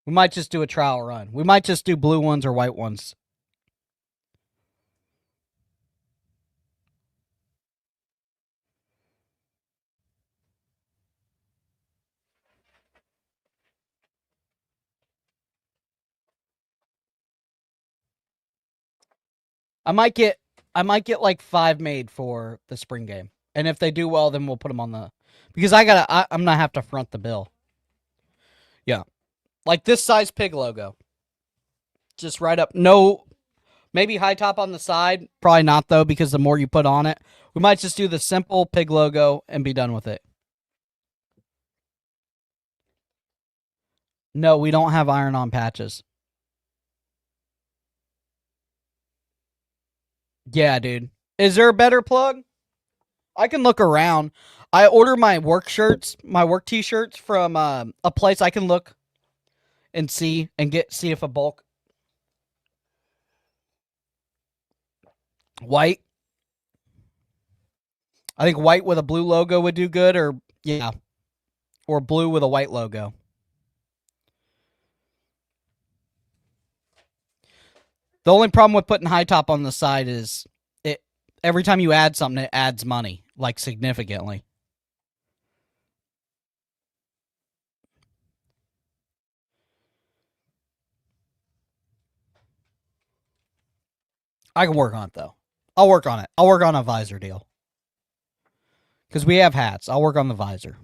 We might just do a trial run. We might just do blue ones or white ones. I might get like 5 made for the spring game. And if they do well, then we'll put them on the, because I'm gonna have to front the bill. Yeah. Like this size pig logo. Just right up. No, maybe high top on the side. Probably not though, because the more you put on it, we might just do the simple pig logo and be done with it. No, we don't have iron-on patches. Yeah, dude. Is there a better plug? I can look around. I order my work shirts, my work t-shirts from a place I can look and see if a bulk white. I think white with a blue logo would do good, or yeah, or blue with a white logo. The only problem with putting high top on the side is it every time you add something, it adds money, like significantly. I can work on it though. I'll work on it. I'll work on a visor deal. Because we have hats. I'll work on the visor.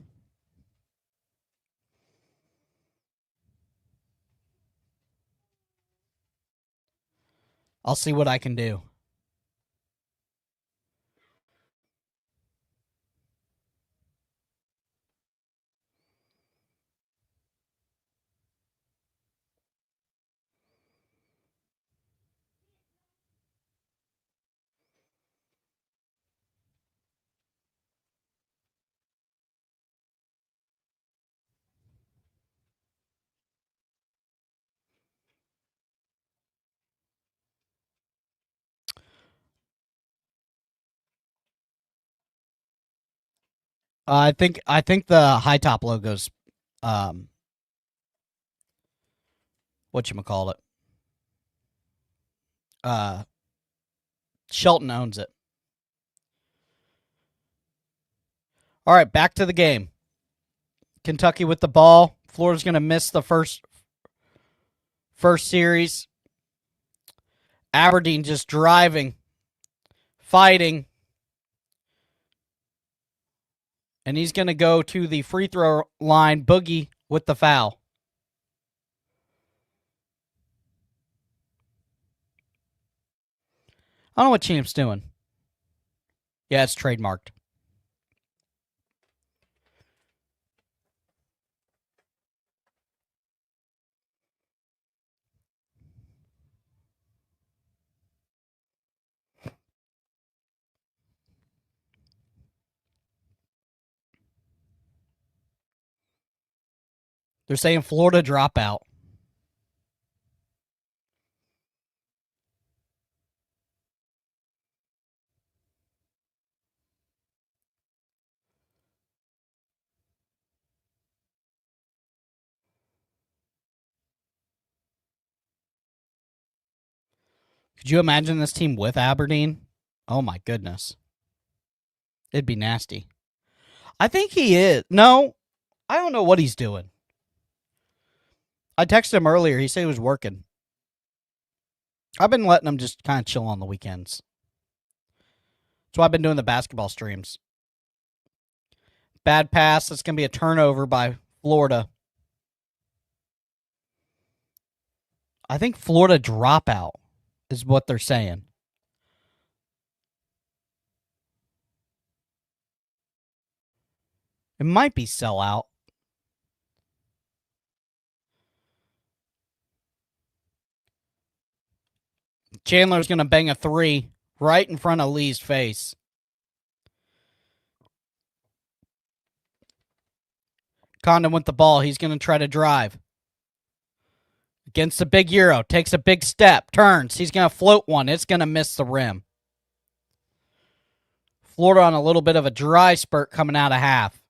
I'll see what I can do. I think the high top logo's whatchamacallit. Shelton owns it. All right, back to the game. Kentucky with the ball. Florida's going to miss the first series. Aberdeen just driving, fighting. And he's going to go to the free throw line. Boogie with the foul. I don't know what Champ's doing. Yeah, it's trademarked. They're saying Florida dropout. Could you imagine this team with Aberdeen? Oh my goodness. It'd be nasty. I think he is. No, I don't know what he's doing. I texted him earlier. He said he was working. I've been letting him just kind of chill on the weekends. That's why I've been doing the basketball streams. Bad pass. That's going to be a turnover by Florida. I think Florida dropout is what they're saying. It might be sellout. Chandler's going to bang a 3 right in front of Lee's face. Condon with the ball. He's going to try to drive. Against the big Euro. Takes a big step. Turns. He's going to float one. It's going to miss the rim. Florida on a little bit of a dry spurt coming out of half.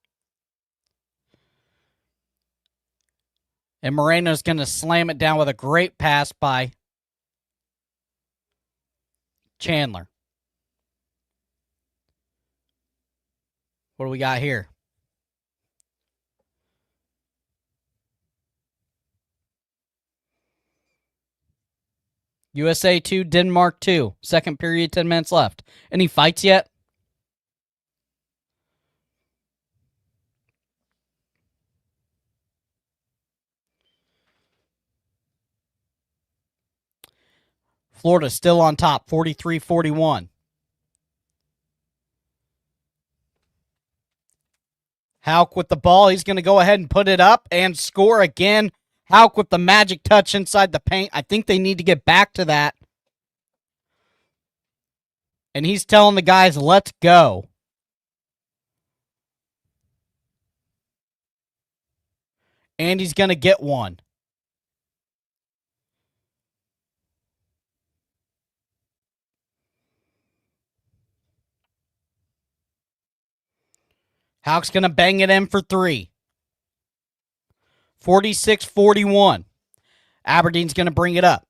And Moreno's going to slam it down with a great pass by Chandler. What do we got here? USA 2, Denmark 2. Second period, 10 minutes left. Any fights yet? Florida still on top, 43-41. Houck with the ball. He's going to go ahead and put it up and score again. Houck with the magic touch inside the paint. I think they need to get back to that. And he's telling the guys, let's go. And he's going to get one. Houck's going to bang it in for 3. 46-41. Aberdeen's going to bring it up.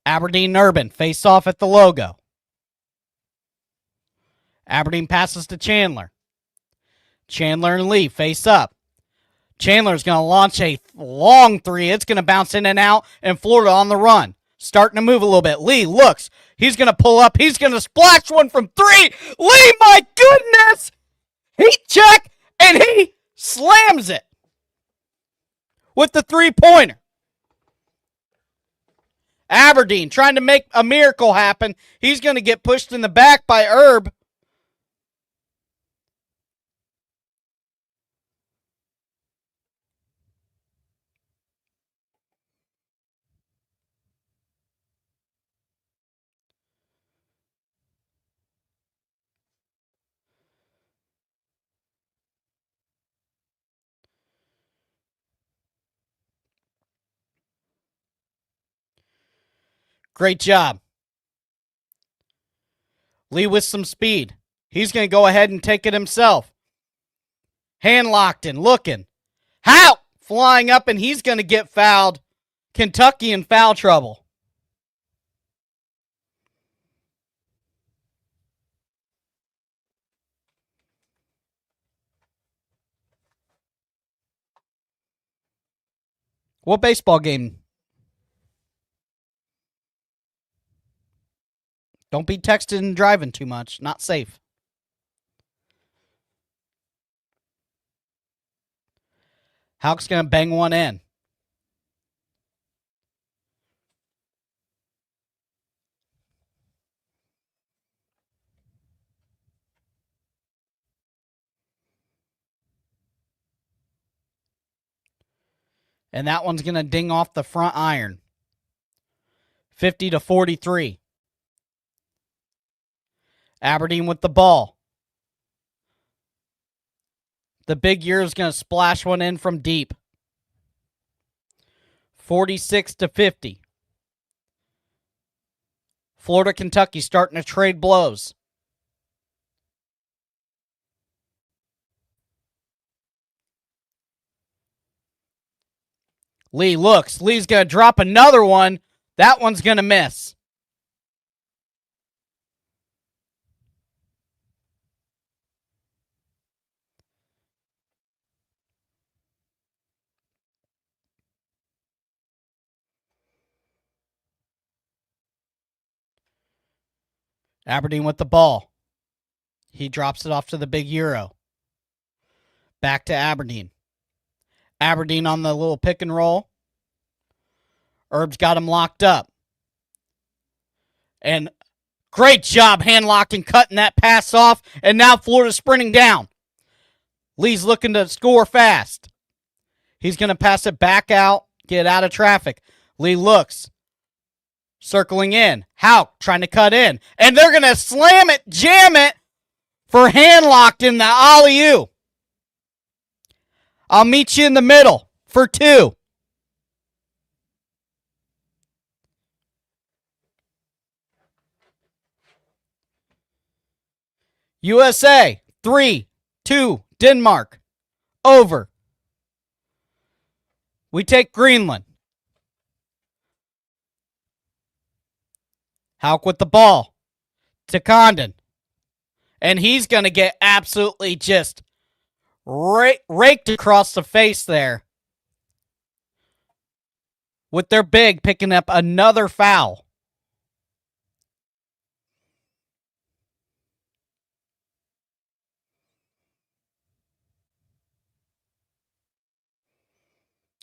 Aberdeen Urban face off at the logo. Aberdeen passes to Chandler. Chandler and Lee face up. Chandler's going to launch a long 3. It's going to bounce in and out, and Florida on the run. Starting to move a little bit. Lee looks. He's going to pull up. He's going to splash one from 3. Lee, my goodness! Heat check, and he slams it with the 3-pointer. Aberdeen trying to make a miracle happen. He's going to get pushed in the back by Herb. Great job. Lee with some speed. He's going to go ahead and take it himself. Hand locked in, looking. How? Flying up, and he's going to get fouled. Kentucky in foul trouble. What baseball game? Don't be texting and driving too much. Not safe. Houck's going to bang one in. And that one's going to ding off the front iron. 50-43. Aberdeen with the ball. The big year is going to splash one in from deep. 46-50. Florida, Kentucky starting to trade blows. Lee looks. Lee's going to drop another one. That one's going to miss. Aberdeen with the ball. He drops it off to the big Euro. Back to Aberdeen. Aberdeen on the little pick and roll. Herb's got him locked up. And great job hand locking, cutting that pass off. And now Florida's sprinting down. Lee's looking to score fast. He's going to pass it back out, get out of traffic. Lee looks. Circling in. Hauk trying to cut in. And they're going to slam it, jam it for hand locked in the alley-oop. I'll meet you in the middle for 2. USA 3-2 Denmark. Over. We take Greenland. Hauk with the ball to Condon. And he's going to get absolutely just raked across the face there. With their big picking up another foul.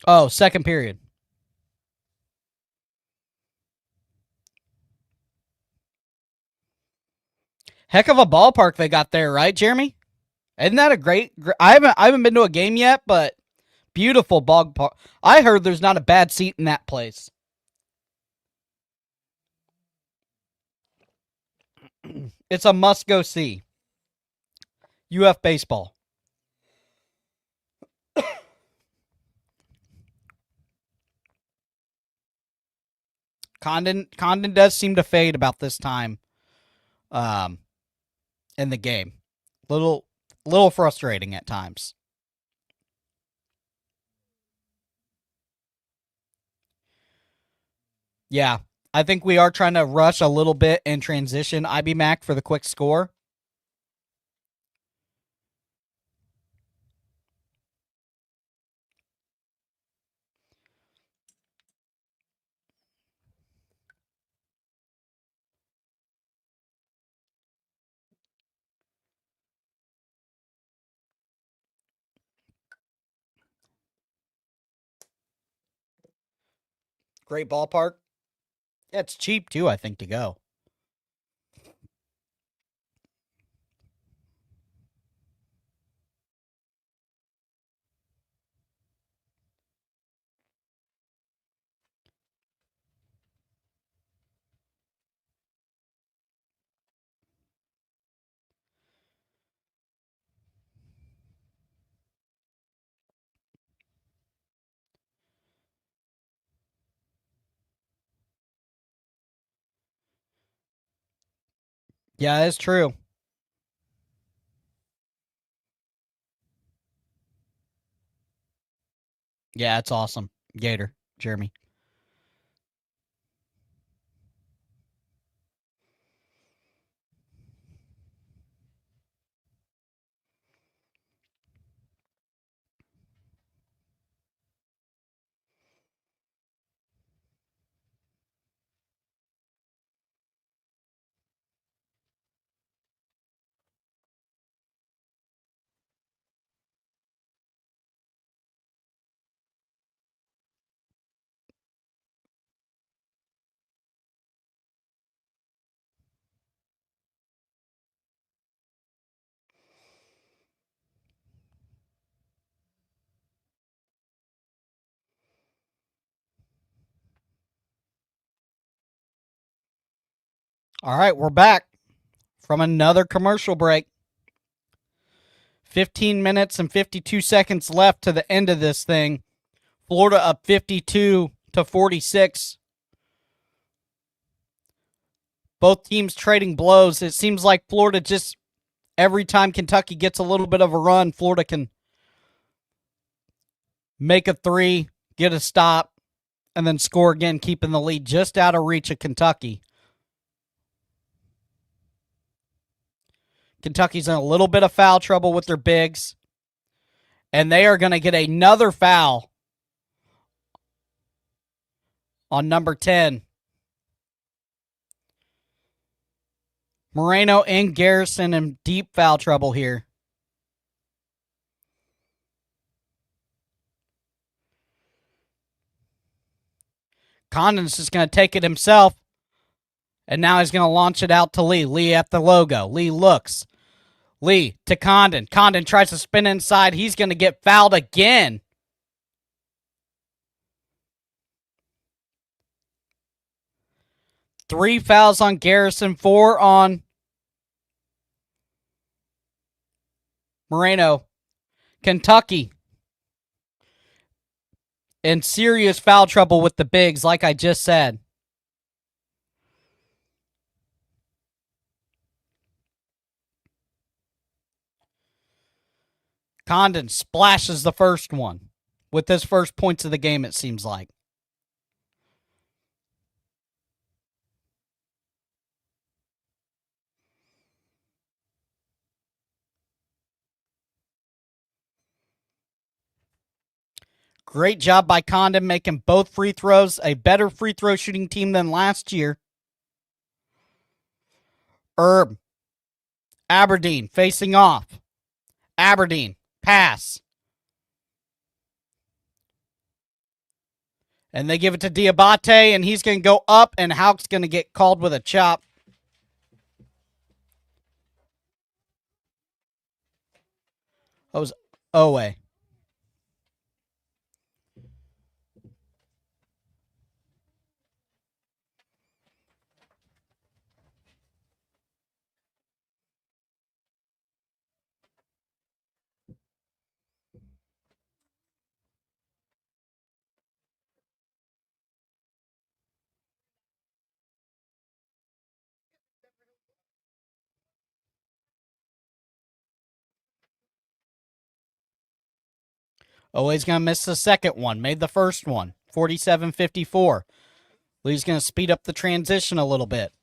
Oh, second period. Heck of a ballpark they got there, right, Jeremy? Isn't that a great? I haven't been to a game yet, but beautiful ballpark. I heard there's not a bad seat in that place. It's a must go see. UF baseball. Condon does seem to fade about this time in the game. Little frustrating at times. Yeah, I think we are trying to rush a little bit and transition IBMAC for the quick score. Great ballpark. Yeah, it's cheap too, I think, to go. Yeah, that's true. Yeah, it's awesome. Gator, Jeremy. All right, we're back from another commercial break. 15 minutes and 52 seconds left to the end of this thing. Florida up 52-46. Both teams trading blows. It seems like Florida just, every time Kentucky gets a little bit of a run, Florida can make a 3, get a stop, and then score again, keeping the lead just out of reach of Kentucky. Kentucky's in a little bit of foul trouble with their bigs. And they are going to get another foul on number 10. Moreno and Garrison in deep foul trouble here. Condon's just going to take it himself. And now he's going to launch it out to Lee. Lee at the logo. Lee looks. Lee to Condon. Condon tries to spin inside. He's going to get fouled again. 3 fouls on Garrison, 4 on Moreno. Kentucky in serious foul trouble with the bigs, like I just said. Condon splashes the first one with his first points of the game, it seems like. Great job by Condon making both free throws. A better free throw shooting team than last year. Herb. Aberdeen facing off. Aberdeen. Pass. And they give it to Diabate, and he's going to go up, and Hauk's going to get called with a chop. That was Owe. Owe's going to miss the second one. Made the first one. 47-54. Lee's going to speed up the transition a little bit.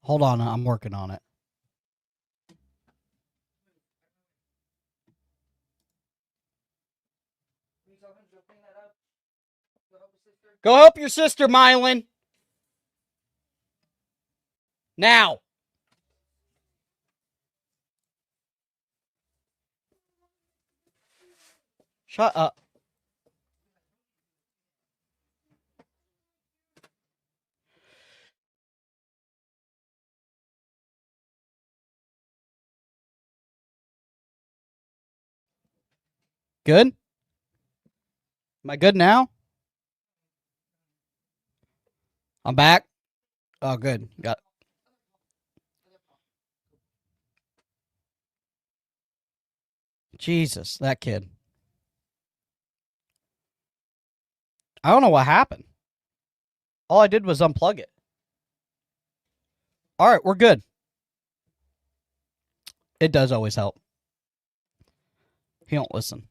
Hold on, I'm working on it. you tell him to go clean that up? Go help his sister? Go help your sister, Mylan. Now. Shut up. Good? Am I good now? I'm back. Oh, good. Got. Jesus, that kid. I don't know what happened. All I did was unplug it. All right, we're good. It does always help. He don't listen.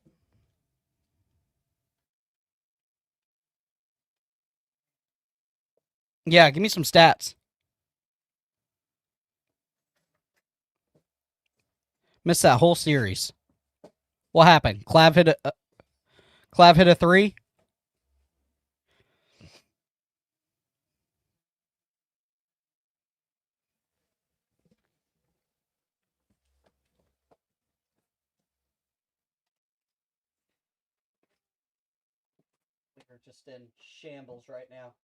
Yeah, give me some stats. Missed that whole series. What happened? Clav hit a 3. We're just in shambles right now.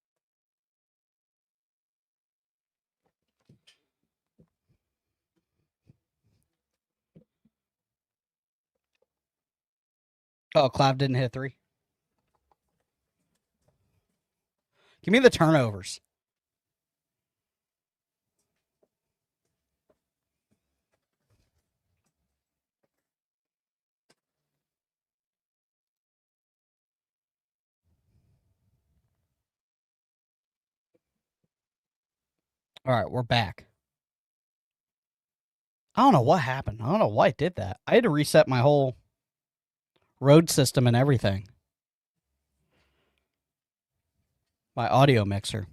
Oh, Clav didn't hit 3. Give me the turnovers. All right, we're back. I don't know what happened. I don't know why it did that. I had to reset my whole road system and everything. My audio mixer.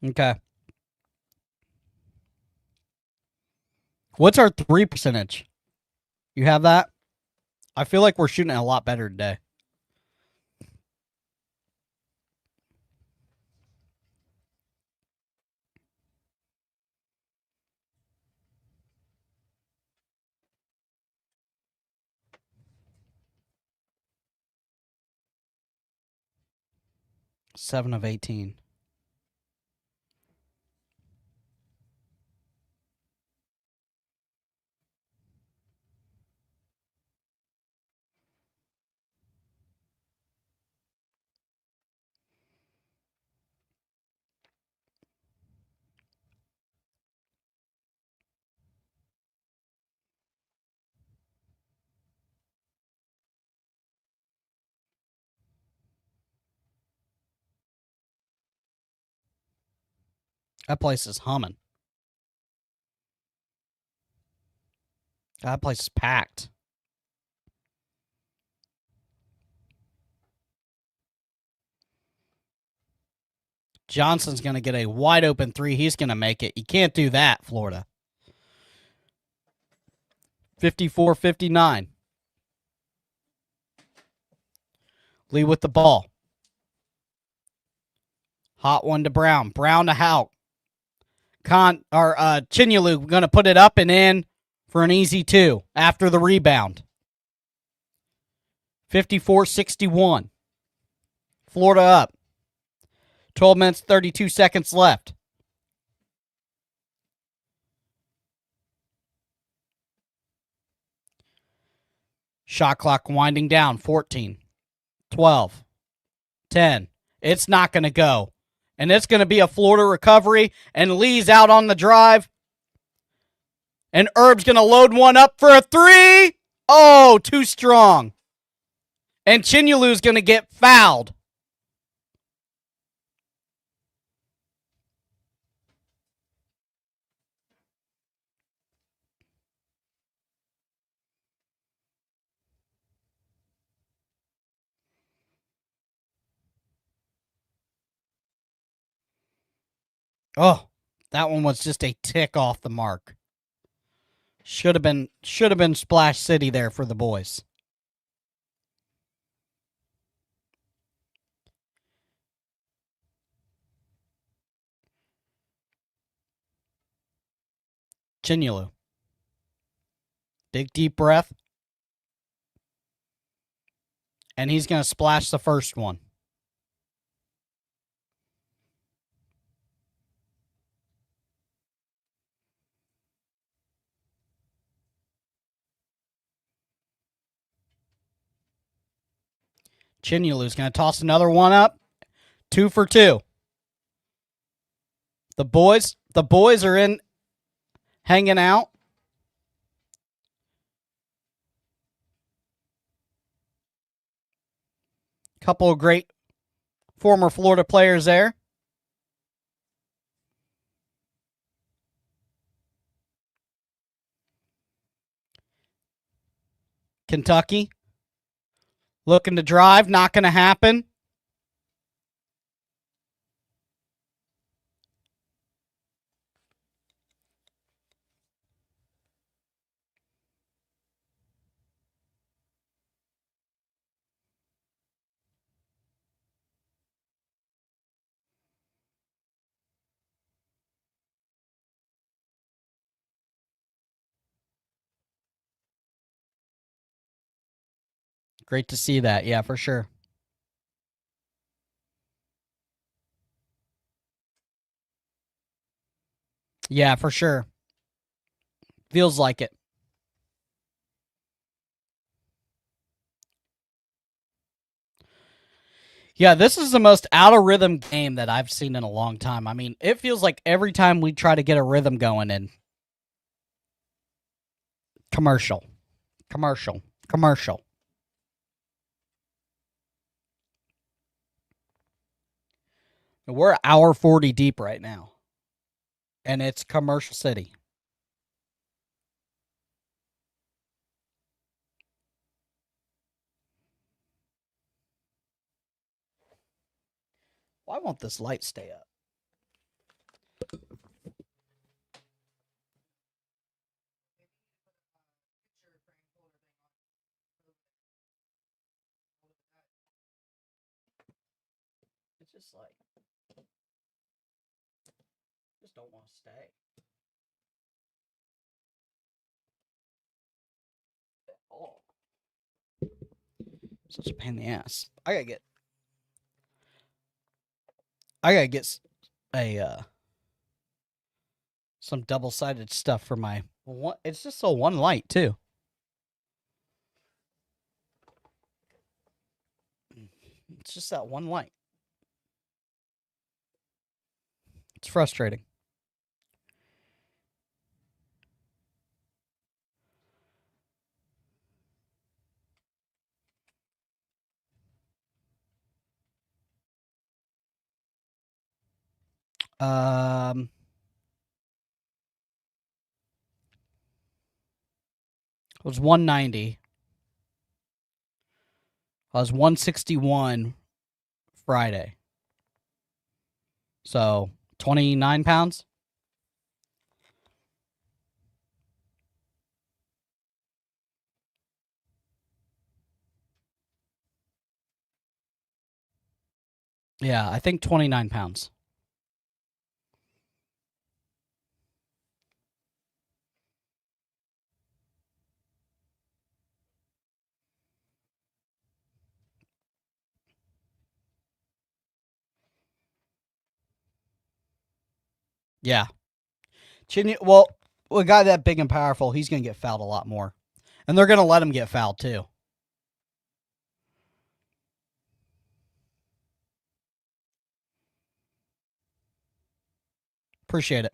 Okay. What's our 3 percentage? You have that? I feel like we're shooting a lot better today. Seven of 18. That place is humming. That place is packed. Johnson's going to get a wide open 3. He's going to make it. You can't do that, Florida. 54-59. Lee with the ball. Hot one to Brown. Brown to Houck. Chinyalu going to put it up and in for an easy 2 after the rebound. 54-61. Florida up. 12 minutes, 32 seconds left. Shot clock winding down. 14, 12, 10. It's not going to go. And it's going to be a Florida recovery. And Lee's out on the drive. And Herb's going to load one up for a 3. Oh, too strong. And Chinyalu's going to get fouled. Oh, that one was just a tick off the mark. Should have been Splash City there for the boys. Chinyalu. Big deep breath. And he's going to splash the first one. Chinyalu's going to toss another one up. 2 for 2. The boys are in hanging out. Couple of great former Florida players there. Kentucky looking to drive, not going to happen. Great to see that. Yeah, for sure. Yeah, for sure. Feels like it. Yeah, this is the most out of rhythm game that I've seen in a long time. I mean, it feels like every time we try to get a rhythm going in commercial. We're hour 40 deep right now. And it's Commercial City. Why won't this light stay up? It's just like, just don't want to stay. Oh. Such a pain in the ass. I gotta get a some double-sided stuff for my one. It's just so one light too. It's just that one light. It's frustrating. Um, it was 190. I was 161 Friday. So 29 pounds. Yeah, I think 29 pounds. Yeah. Well, a guy that big and powerful, he's going to get fouled a lot more. And they're going to let him get fouled too. Appreciate it.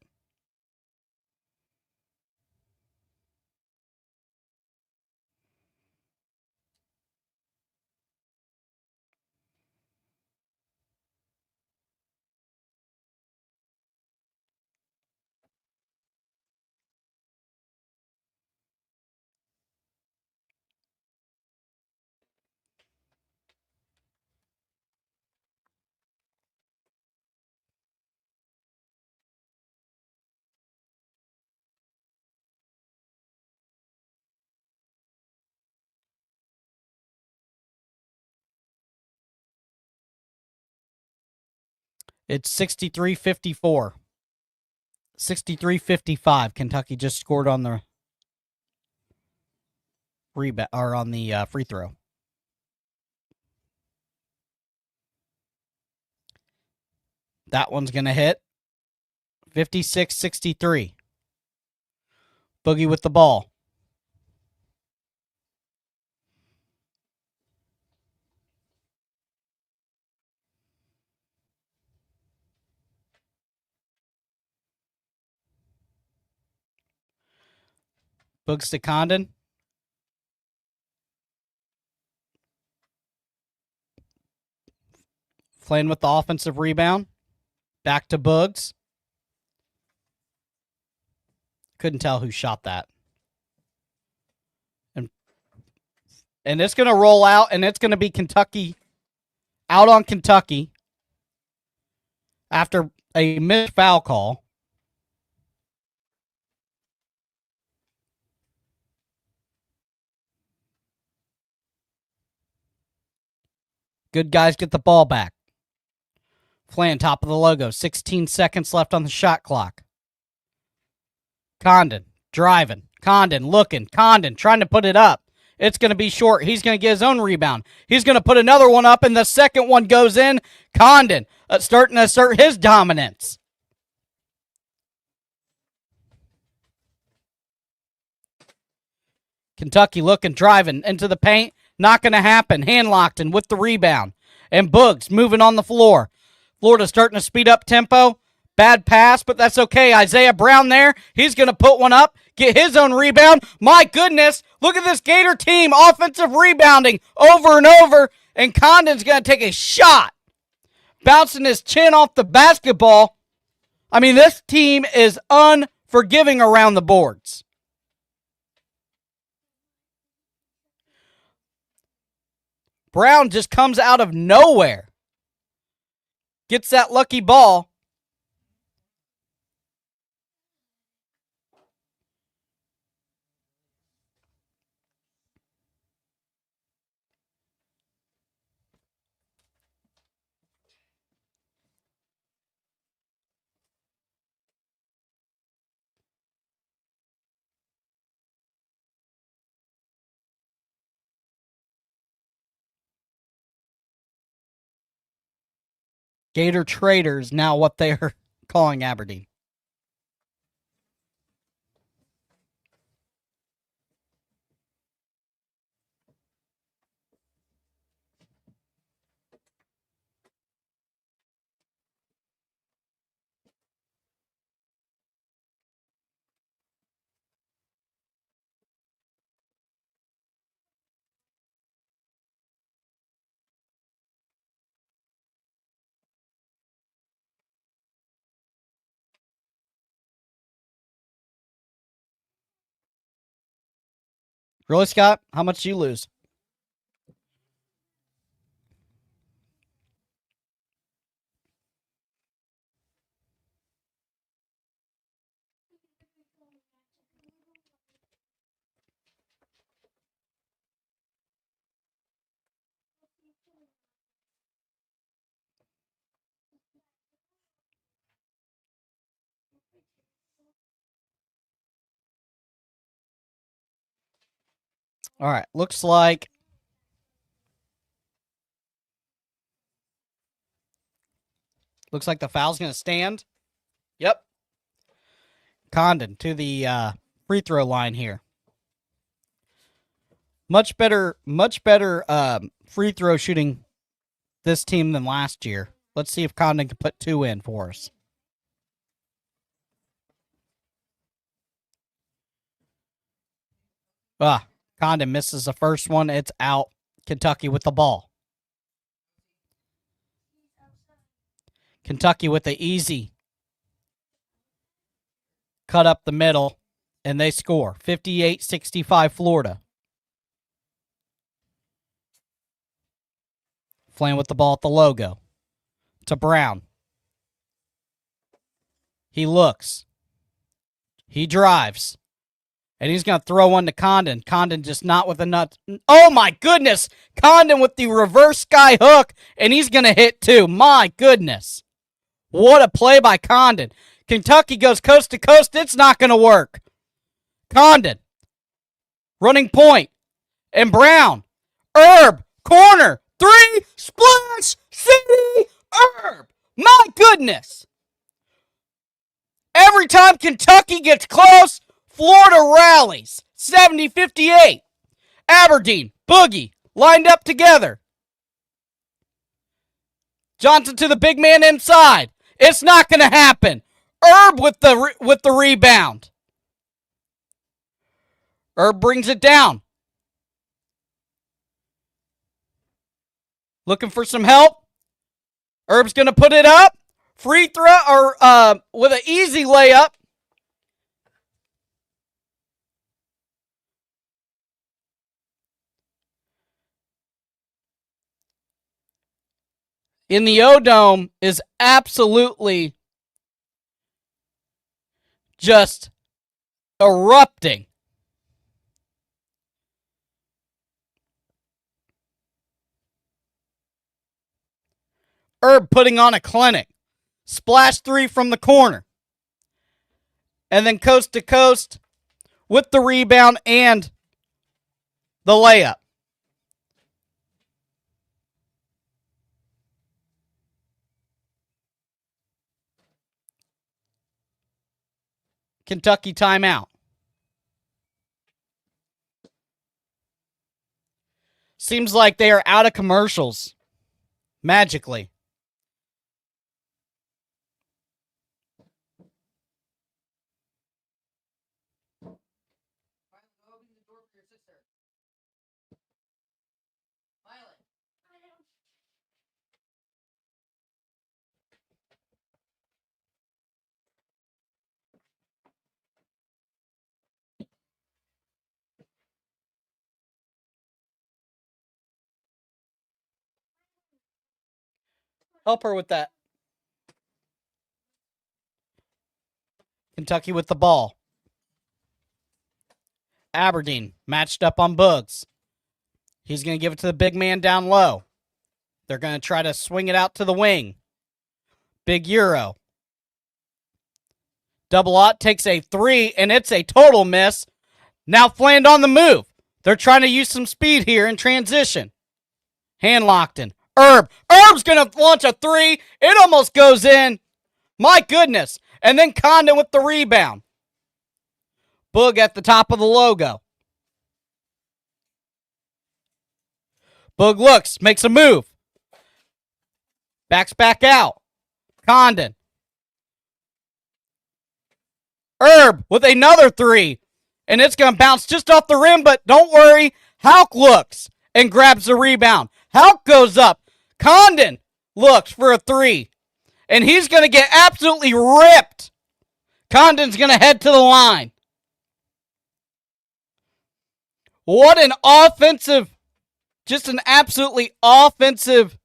It's 63-54. 63-55. Kentucky just scored on the rebound or on the free throw. That one's going to hit. 56-63. Boogie with the ball. Boogs to Condon. Playing with the offensive rebound. Back to Boogs. Couldn't tell who shot that. And it's going to roll out, and it's going to be Kentucky out on Kentucky after a missed foul call. Good guys get the ball back. Flan, top of the logo. 16 seconds left on the shot clock. Condon driving. Condon looking. Condon trying to put it up. It's going to be short. He's going to get his own rebound. He's going to put another one up, and the second one goes in. Condon starting to assert his dominance. Kentucky looking, driving into the paint. Not going to happen. Handlockton with the rebound. And Boogs moving on the floor. Florida starting to speed up tempo. Bad pass, but that's okay. Isaiah Brown there. He's going to put one up, get his own rebound. My goodness, look at this Gator team. Offensive rebounding over and over. And Condon's going to take a shot. Bouncing his chin off the basketball. I mean, this team is unforgiving around the boards. Brown just comes out of nowhere. Gets that lucky ball. Gator Traders, now what they're calling Aberdeen. Really, Scott? How much do you lose? All right, looks like the foul's going to stand. Yep. Condon to the free throw line here. Much better free throw shooting this team than last year. Let's see if Condon can put 2 in for us. Condon misses the first one. It's out. Kentucky with the ball. Kentucky with the easy cut up the middle, and they score. 58-65 Florida. Flan with the ball at the logo. To Brown. He looks. He drives. And he's going to throw one to Condon. Condon just not with a nut. Oh, my goodness. Condon with the reverse sky hook. And he's going to hit, too. My goodness. What a play by Condon. Kentucky goes coast to coast. It's not going to work. Condon. Running point. And Brown. Herb. Corner. 3. Splash. City. Herb. My goodness. Every time Kentucky gets close, Florida rallies. 70-58. Aberdeen. Boogie. Lined up together. Johnson to the big man inside. It's not going to happen. Herb with the rebound. Herb brings it down. Looking for some help. Herb's going to put it up. Free throw or with an easy layup. In the O-Dome is absolutely just erupting. Herb putting on a clinic. Splash 3 from the corner. And then coast to coast with the rebound and the layup. Kentucky timeout. Seems like they are out of commercials. Magically. Go open the door for your sister. Violet. Help her with that. Kentucky with the ball. Aberdeen matched up on Buggs. He's going to give it to the big man down low. They're going to try to swing it out to the wing. Big Euro. Double Ott takes a 3, and it's a total miss. Now Fland on the move. They're trying to use some speed here in transition. Hand locked in. Herb. Herb's going to launch a 3. It almost goes in. My goodness. And then Condon with the rebound. Boog at the top of the logo. Boog looks, makes a move. Backs back out. Condon. Herb with another 3. And it's going to bounce just off the rim, but don't worry. Houck looks and grabs the rebound. Houck goes up. Condon looks for a 3. And he's going to get absolutely ripped. Condon's going to head to the line. What an offensive, just an absolutely offensive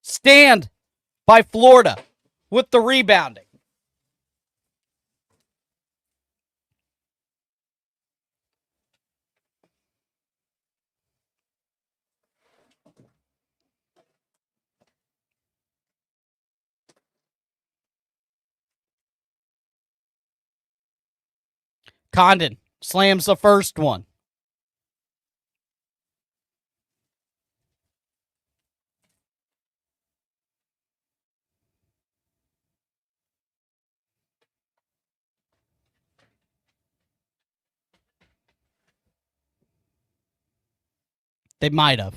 stand by Florida with the rebounding. Condon slams the first one. They might have.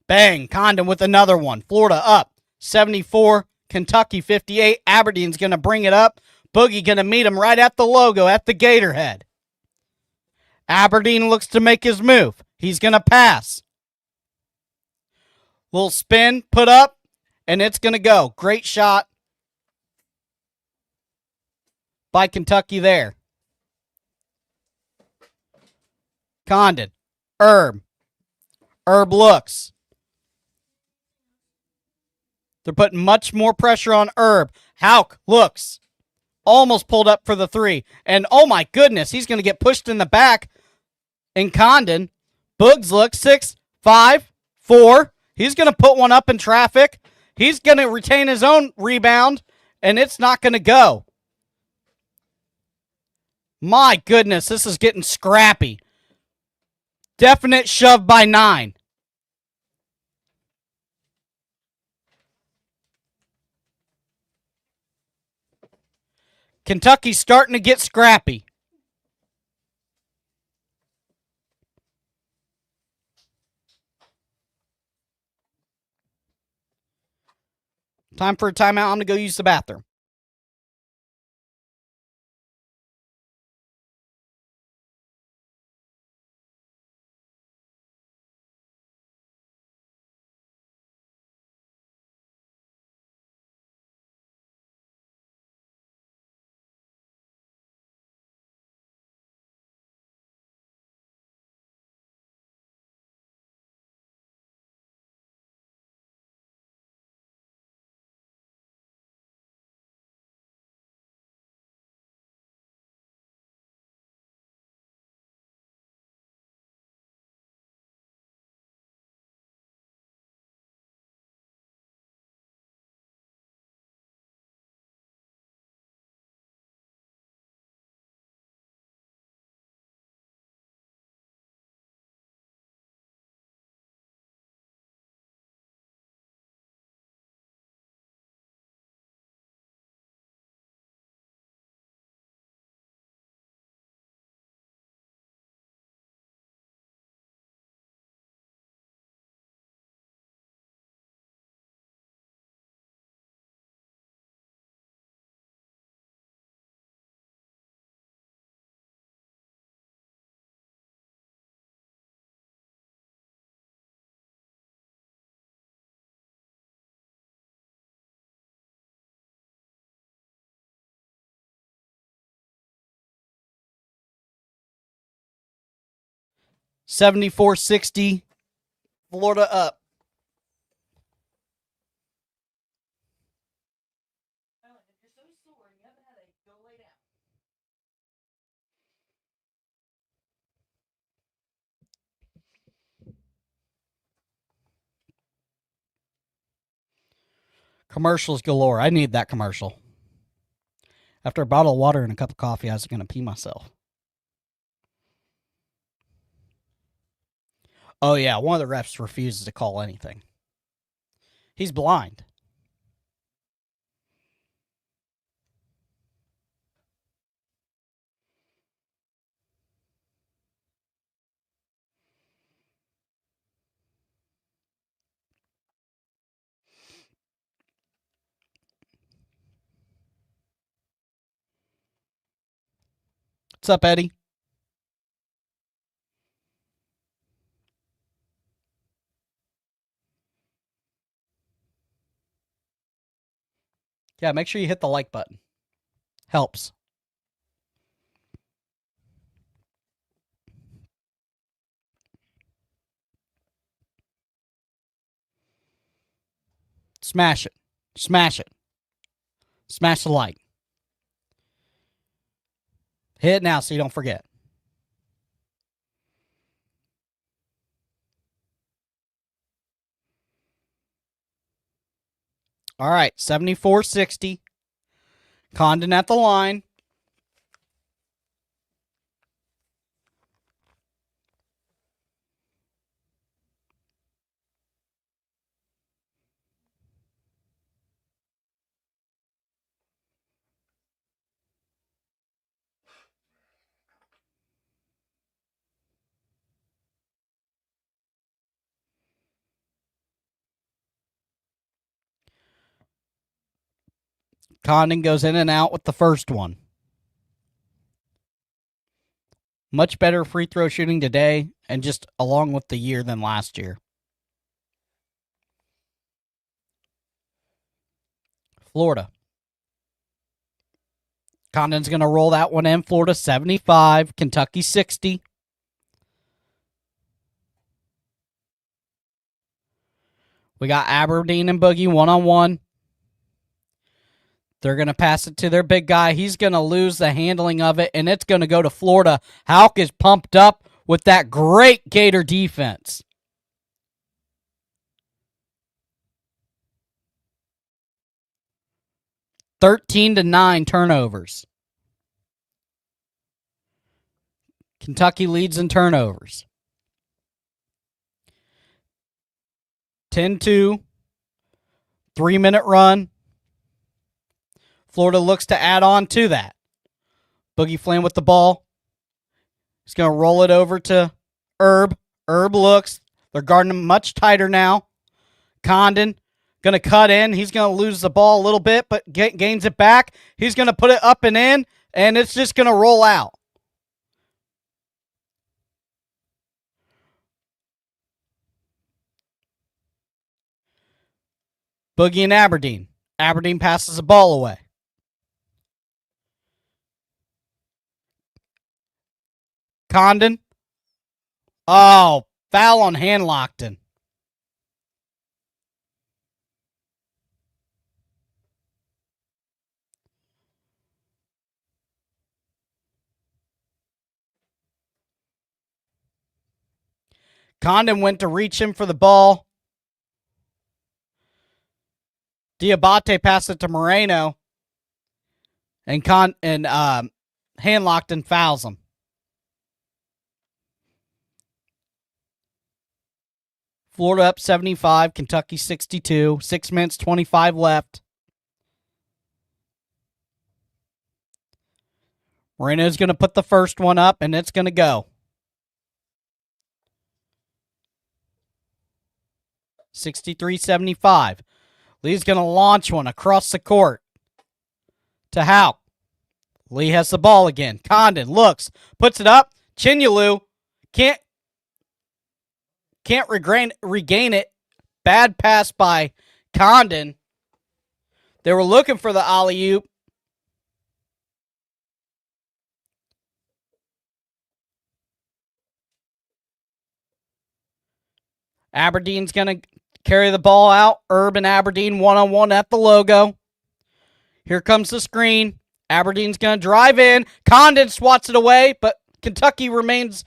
Bang, Condon with another one. Florida up 74, Kentucky 58. Aberdeen's going to bring it up. Boogie going to meet him right at the logo at the Gatorhead. Aberdeen looks to make his move. He's going to pass. Little spin, put up, and it's going to go. Great shot by Kentucky there. Condon. Herb. Herb looks. They're putting much more pressure on Herb. Houck looks. Almost pulled up for the 3. And oh my goodness, he's going to get pushed in the back. And Condon. Boogs looks. 6, 5, 4. He's going to put one up in traffic. He's going to retain his own rebound, and it's not going to go. My goodness, this is getting scrappy. Definite shove by 9. Kentucky's starting to get scrappy. Time for a timeout. I'm going to go use the bathroom. $74.60. Florida up. You're so sore. You have a headache. Go lay down. Commercials galore. I need that commercial. After a bottle of water and a cup of coffee, I was going to pee myself. Oh, yeah. One of the refs refuses to call anything. He's blind. What's up, Eddie? Yeah, make sure you hit the like button. Helps. Smash it. Smash it. Smash the like. Hit it now so you don't forget. All right, 74.60. Condon at the line. Condon goes in and out with the first one. Much better free throw shooting today and just along with the year than last year. Florida. Condon's going to roll that one in. Florida 75, Kentucky 60. We got Aberdeen and Boogie one-on-one. They're going to pass it to their big guy. He's going to lose the handling of it, and it's going to go to Florida. Houck is pumped up with that great Gator defense. 13-9 turnovers. Kentucky leads in turnovers. 10-2. 3-minute run. Florida looks to add on to that. Boogie Flynn with the ball. He's going to roll it over to Herb. Herb looks. They're guarding him much tighter now. Condon going to cut in. He's going to lose the ball a little bit, but gains it back. He's going to put it up and in, and it's just going to roll out. Boogie and Aberdeen. Aberdeen passes the ball away. Condon. Oh, foul on Hanlockton. Condon went to reach him for the ball. Diabate passed it to Moreno. And Hanlockton fouls him. Florida up 75, Kentucky 62. 6 minutes, 25 left. Moreno's going to put the first one up, and it's going to go. 63-75. Lee's going to launch one across the court to Houck. Lee has the ball again. Condon looks, puts it up. Chinyalu can't regain it. Bad pass by Condon. They were looking for the alley-oop. Aberdeen's going to carry the ball out. Herb and Aberdeen one-on-one at the logo. Here comes the screen. Aberdeen's going to drive in. Condon swats it away, but Kentucky remains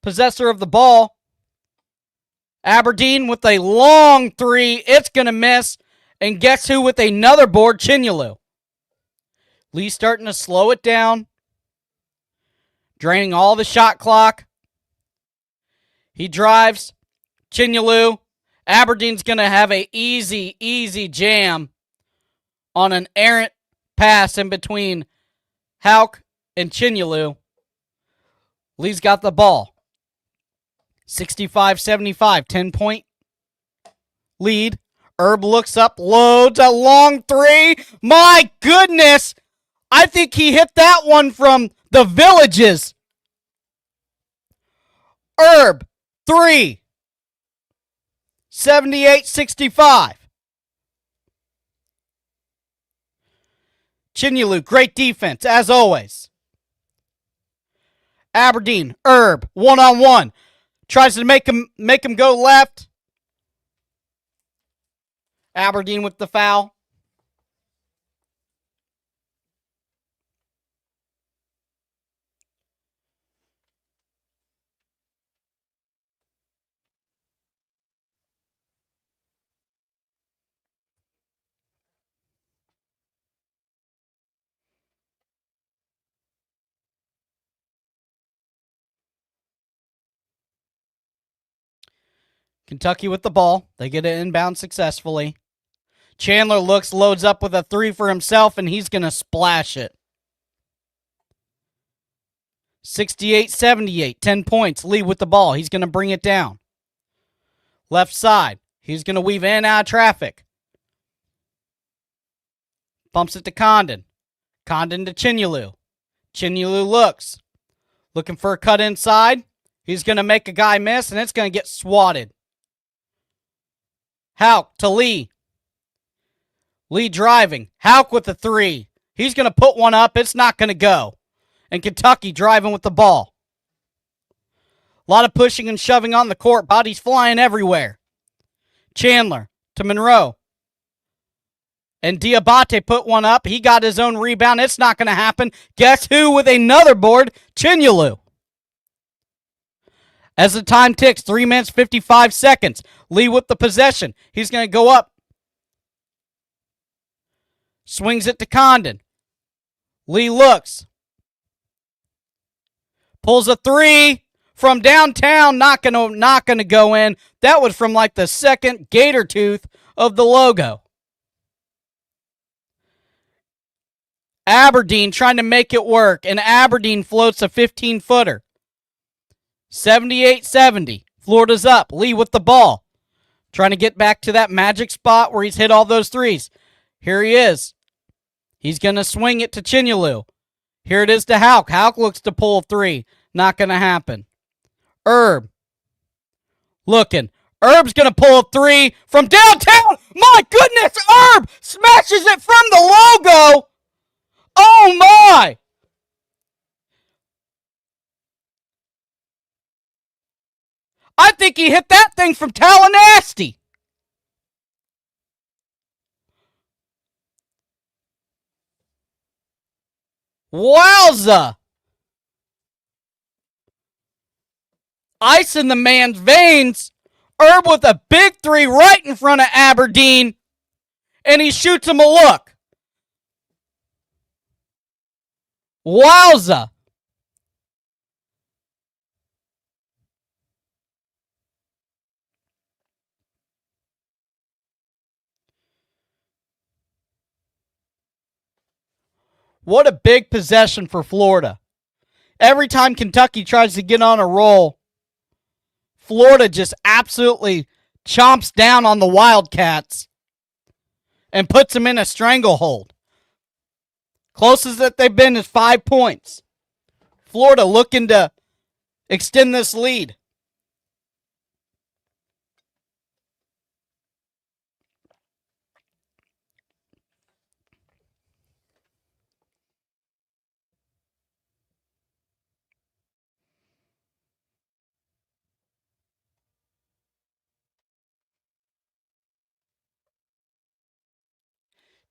possessor of the ball. Aberdeen with a long three. It's going to miss. And guess who with another board? Chinyalu. Lee starting to slow it down. Draining all the shot clock. He drives. Chinyalu. Aberdeen's going to have a easy jam on an errant pass in between Houck and Chinyalu. Lee's got the ball. 65-75, 10-point lead. Herb looks up, loads a long three. My goodness! I think he hit that one from the Villages. Herb, 3. 78-65. Chinyalu, great defense, as always. Aberdeen, Herb, one-on-one. Tries to make him go left. Aberdeen with the foul. Kentucky with the ball. They get it inbound successfully. Chandler looks, loads up with a three for himself, and he's going to splash it. 68-78, 10 points. Lee with the ball. He's going to bring it down. Left side. He's going to weave in and out of traffic. Bumps it to Condon. Condon to Chinyalu. Chinyalu looks. Looking for a cut inside. He's going to make a guy miss, and it's going to get swatted. Houck to Lee. Lee driving. Houck with the three. He's going to put one up. It's not going to go. And Kentucky driving with the ball. A lot of pushing and shoving on the court. Bodies flying everywhere. Chandler to Monroe. And Diabate put one up. He got his own rebound. It's not going to happen. Guess who with another board? Chinyalu. As the time ticks, 3 minutes, 55 seconds. Lee with the possession. He's going to go up Swings it to Condon. Lee looks. Pulls a three from downtown. Not gonna go in. That was from like the second gator tooth of the logo. Aberdeen trying to make it work, and Aberdeen floats a 15-footer. 78-70. Florida's up. Lee with the ball. Trying to get back to that magic spot where he's hit all those threes. Here he is. He's going to swing it to Chinyalu. Here it is to Houck. Houck looks to pull a three. Not going to happen. Herb. Looking. Herb's going to pull a three from downtown. My goodness, Herb smashes it from the logo. Oh, my. I think he hit that thing from Tallahassee. Wowza. Ice in the man's veins. Herb with a big three right in front of Aberdeen. And he shoots him a look. Wowza. What a big possession for Florida. Every time Kentucky tries to get on a roll, Florida just absolutely chomps down on the Wildcats and puts them in a stranglehold. Closest that they've been is 5 points. Florida looking to extend this lead.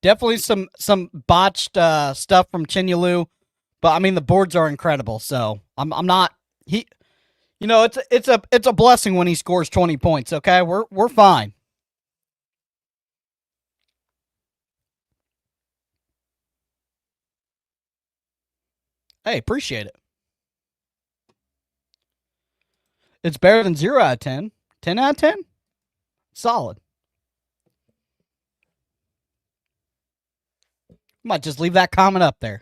Definitely some botched stuff from Chinyalu, but I mean the boards are incredible. So I'm not he, you know it's a blessing when he scores 20 points. Okay, we're fine. Hey, appreciate it. It's better than 0 out of 10. 10 out of 10, solid. Might just leave that comment up there.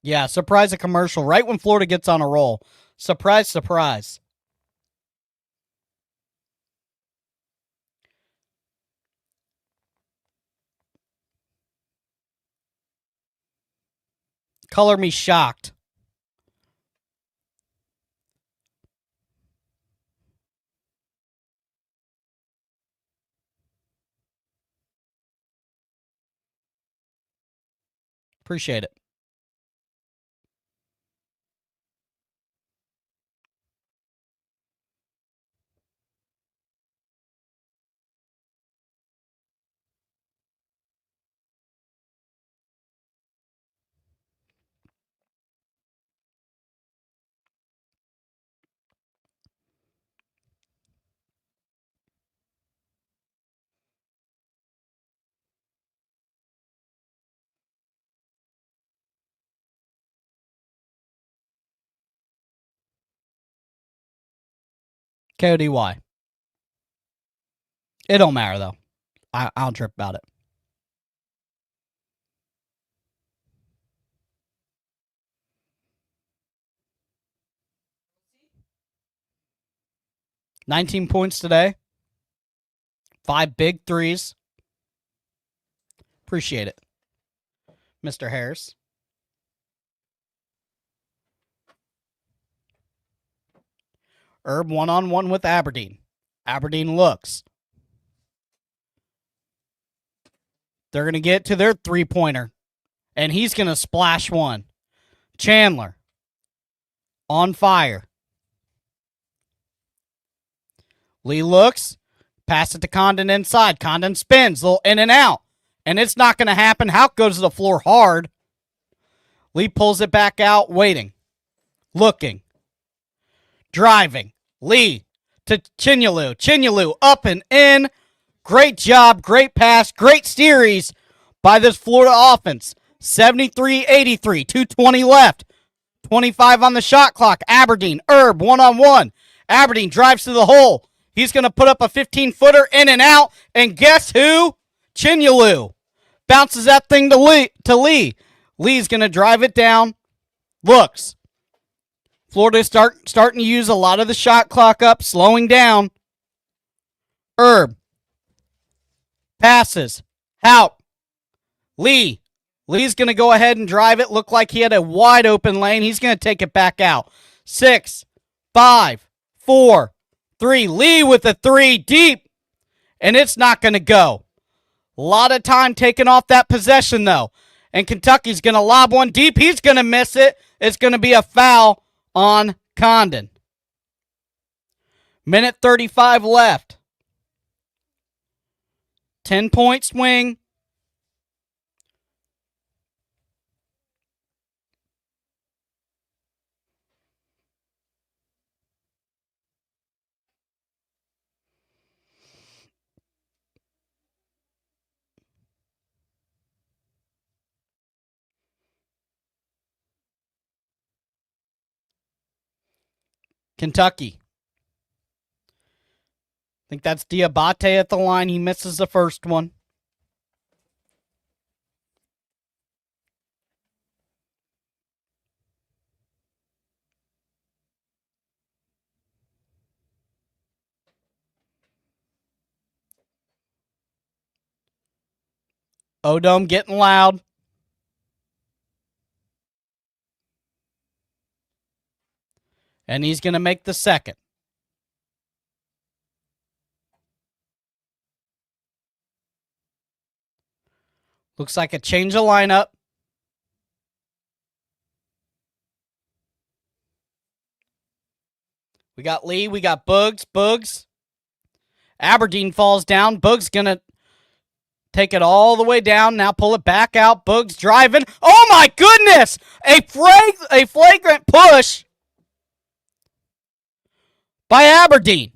Yeah, surprise a commercial right when Florida gets on a roll. Surprise, surprise. Color me shocked. Appreciate it. KODY. It don't matter, though. I don't trip about it. $19 points today. 5 big threes. Appreciate it, Mr. Harris. Herb one-on-one with Aberdeen. Aberdeen looks. They're going to get to their three-pointer, and he's going to splash one. Chandler on fire. Lee looks, pass it to Condon inside. Condon spins, little in and out. And it's not going to happen. Houck goes to the floor hard. Lee pulls it back out, waiting, looking, driving. Lee to Chinyalu. Chinyalu up and in. Great job, great pass, great series by this Florida offense. 73-83, 2:20 left. 25 on the shot clock. Aberdeen, Herb, one-on-one. Aberdeen drives to the hole. He's going to put up a 15-footer in and out. And guess who? Chinyalu. Bounces that thing to Lee. Lee's going to drive it down. Looks. Florida starting to use a lot of the shot clock up, slowing down. Herb. Passes. Houck. Lee. Lee's going to go ahead and drive it. Looked like he had a wide open lane. He's going to take it back out. 6, 5, 4, 3. Lee with a 3 deep. And it's not going to go. A lot of time taken off that possession, though. And Kentucky's going to lob one deep. He's going to miss it. It's going to be a foul on Condon. Minute 35 left. 10-point swing. Kentucky. I think that's Diabate at the line. He misses the first one. Odom getting loud. And he's going to make the second. Looks like a change of lineup. We got Lee. We got Buggs. Buggs. Aberdeen falls down. Buggs going to take it all the way down. Now pull it back out. Buggs driving. Oh, my goodness! A flagrant push by Aberdeen.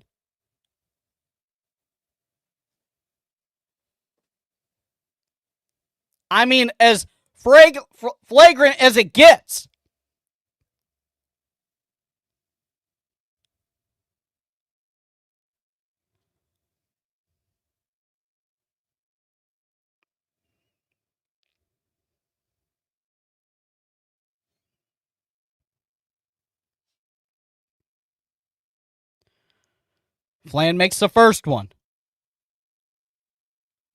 I mean, as flagrant as it gets. Flan makes the first one.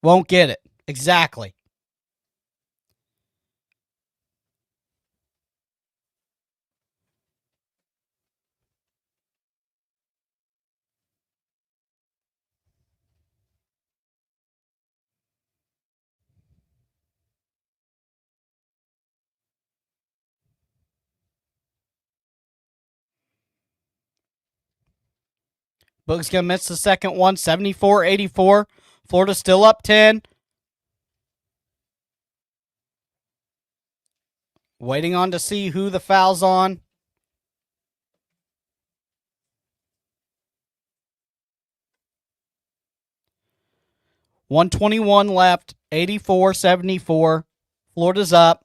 Won't get it. Exactly. Boog's going to miss the second one. 74-84. Florida still up 10. Waiting on to see who the foul's on. $121 left. 84-74. Florida's up.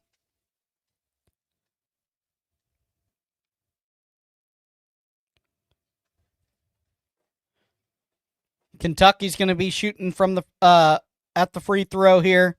Kentucky's going to be shooting from the at the free throw here.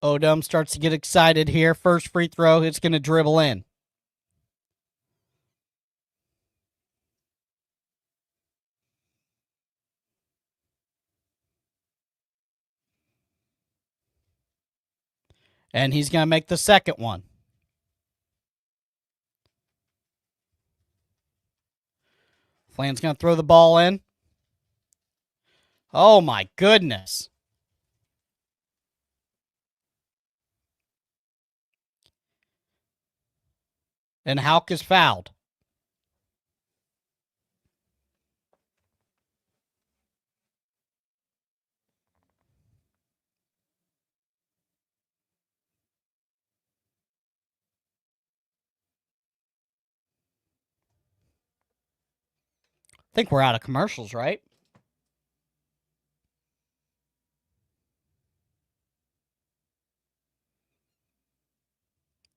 Odom starts to get excited here. First free throw, it's going to dribble in. And he's going to make the second one. Flan's going to throw the ball in. Oh, my goodness. And Hauk is fouled. I think we're out of commercials, right?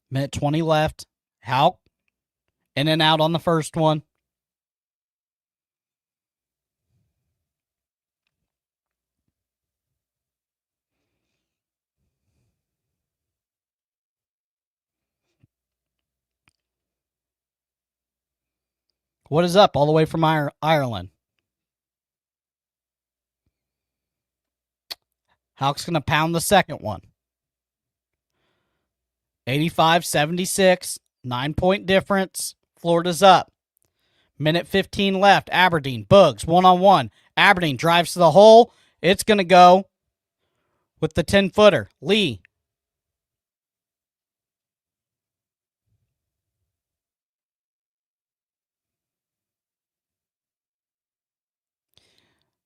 Minute 20 left. Hauk in and out on the first one. What is up all the way from Ireland? Hauk's going to pound the second one. 85-76, 9-point difference. Florida's up. Minute 15 left. Aberdeen, Bugs, one-on-one. Aberdeen drives to the hole. It's going to go with the 10-footer. Lee.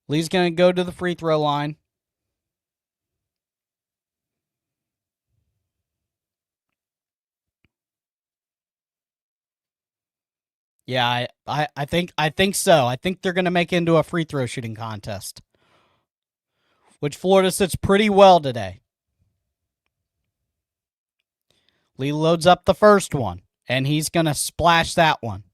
Lee's going to go to the free throw line. Yeah, I think so. I think they're going to make it into a free throw shooting contest, which Florida sits pretty well today. Lee loads up the first one, and he's going to splash that one.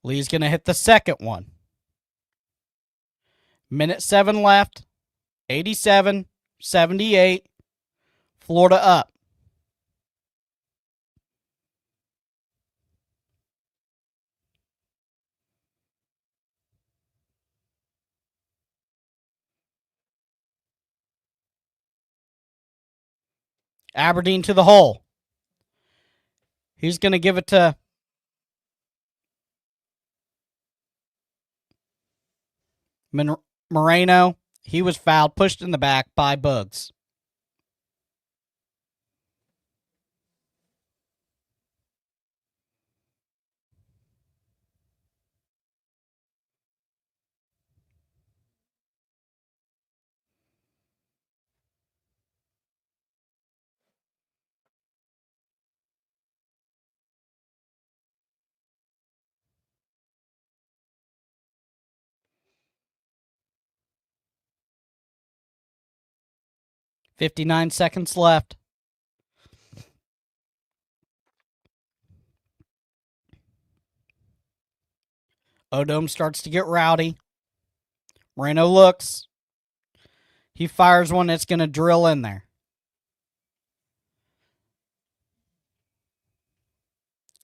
Lee's going to hit the second one. Minute 7 left. 87-78. Florida up. Aberdeen to the hole. He's going to give it to Moreno. He was fouled, pushed in the back by Bugs. .59 seconds left. Odom starts to get rowdy. Moreno looks. He fires one that's going to drill in there.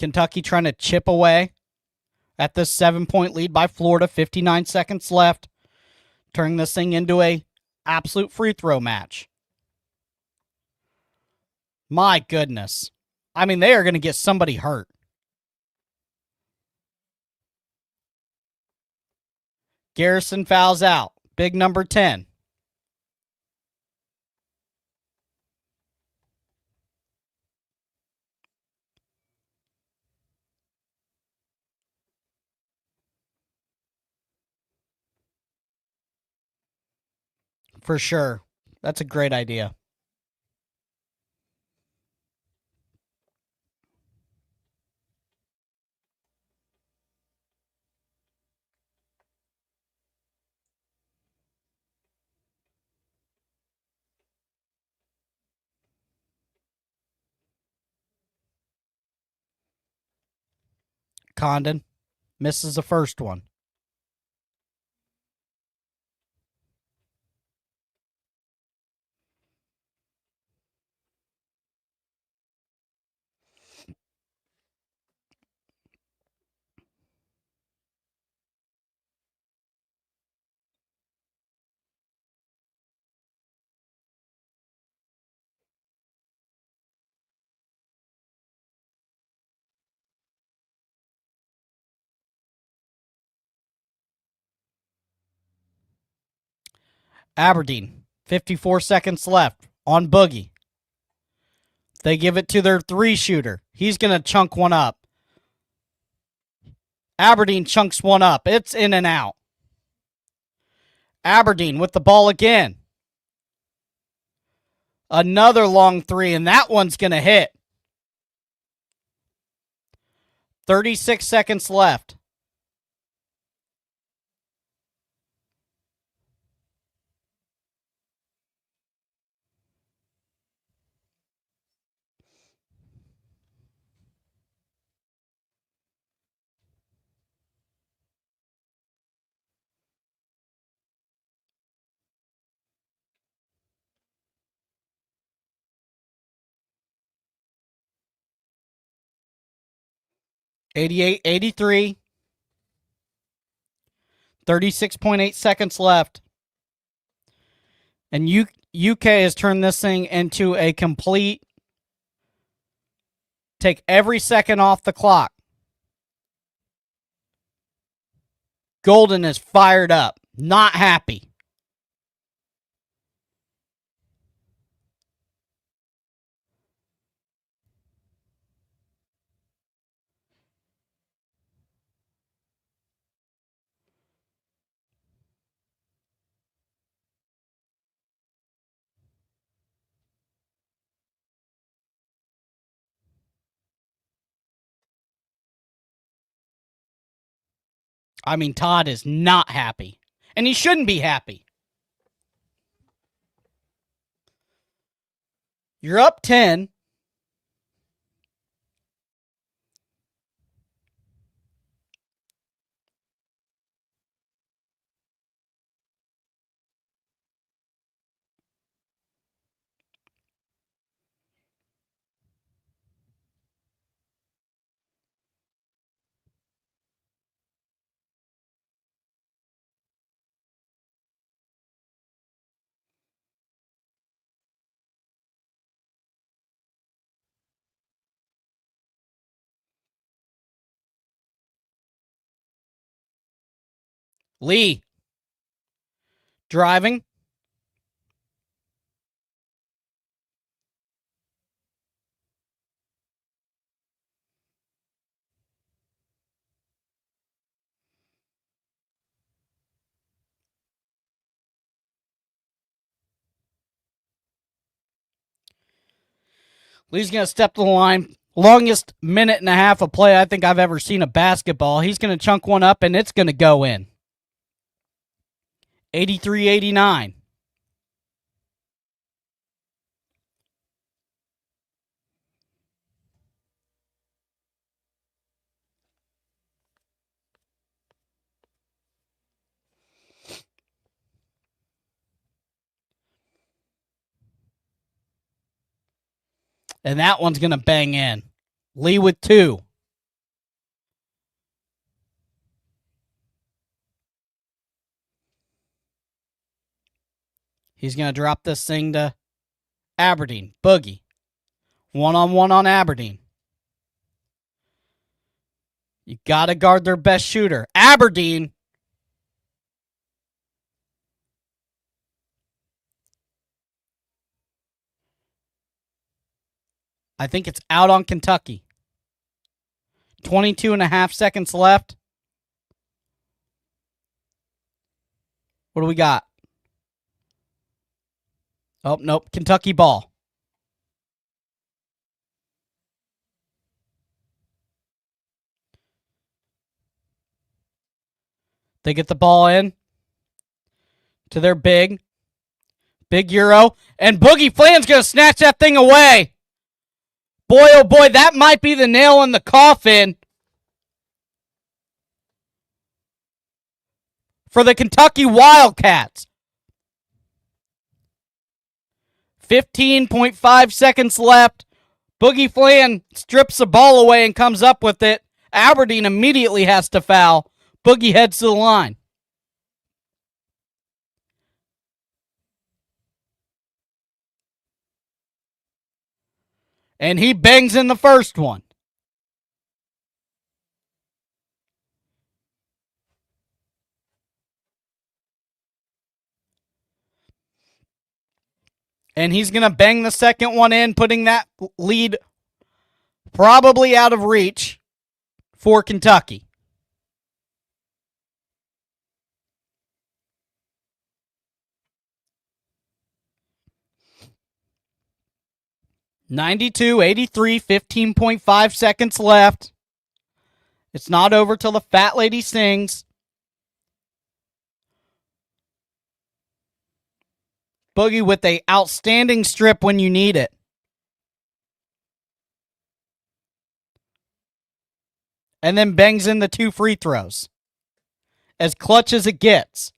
Kentucky trying to chip away at this 7-point lead by Florida. 59 seconds left. Turning this thing into a absolute free throw match. My goodness. I mean, they are going to get somebody hurt. Garrison fouls out. Big number 10. For sure. That's a great idea. Condon. Misses the first one. Aberdeen, 54 seconds left on Boogie. They give it to their 3-shooter. He's going to chunk one up. Aberdeen chunks one up. It's in and out. Aberdeen with the ball again. Another long 3, and that one's going to hit. 36 seconds left. '88, '83. 36.8 seconds left. And UK has turned this thing into a complete take every second off the clock. Golden is fired up. Not happy. I mean, Todd is not happy. And he shouldn't be happy. You're up 10. Lee. Driving. Lee's going to step to the line. Longest minute and a half of play I think I've ever seen of basketball. He's going to chunk one up, and it's going to go in. 83-89. And that one's going to bang in. Lee with 2. He's going to drop this thing to Aberdeen. Boogie. 1-on-1 on Aberdeen. You got to guard their best shooter. Aberdeen. I think it's out on Kentucky. 22.5 seconds left. What do we got? Oh, nope. Kentucky ball. They get the ball in to their big Euro. And Boogie Flan's going to snatch that thing away. Boy, oh boy, that might be the nail in the coffin. for the Kentucky Wildcats. 15.5 seconds left. Boogie Flan strips the ball away and comes up with it. Aberdeen immediately has to foul. Boogie heads to the line. And he bangs in the first one. And he's going to bang the second one in, putting that lead probably out of reach for Kentucky. (92-83), 15.5 seconds left. It's not over till the fat lady sings. Boogie with a outstanding strip when you need it. And then bangs in the 2 free throws. As clutch as it gets.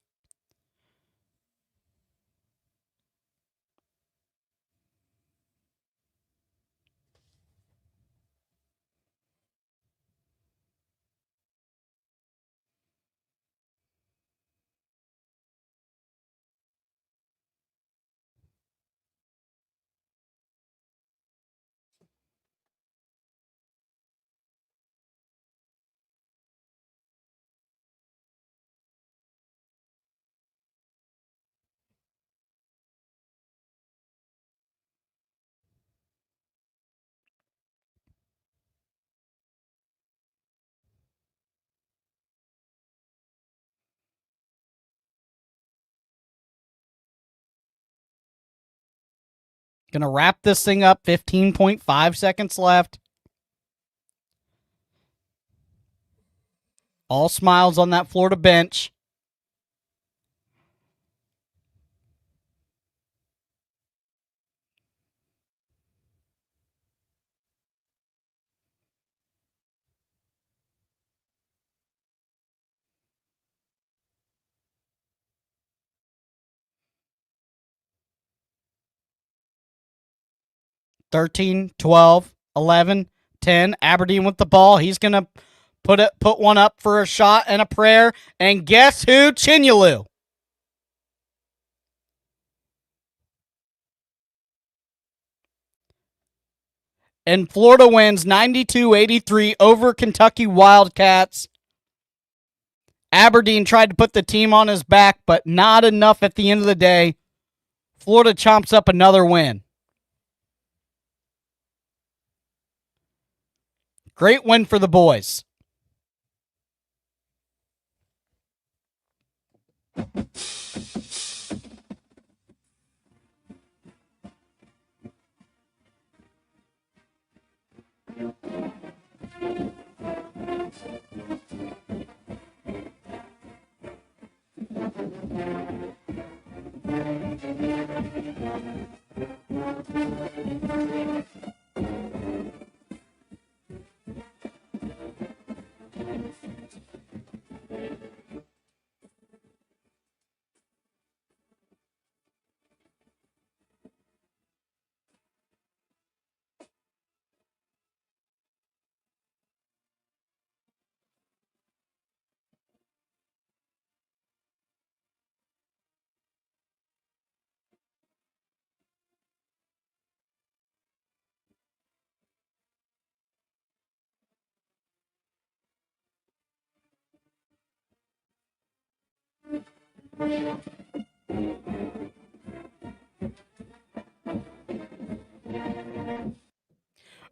Gonna wrap this thing up. 15.5 seconds left. All smiles on that Florida bench. (13, 12, 11, 10). Aberdeen with the ball. He's going to put one up for a shot and a prayer. And guess who? Chinyalu. And Florida wins 92-83 over Kentucky Wildcats. Aberdeen tried to put the team on his back, but not enough at the end of the day. Florida chomps up another win. Great win for the boys.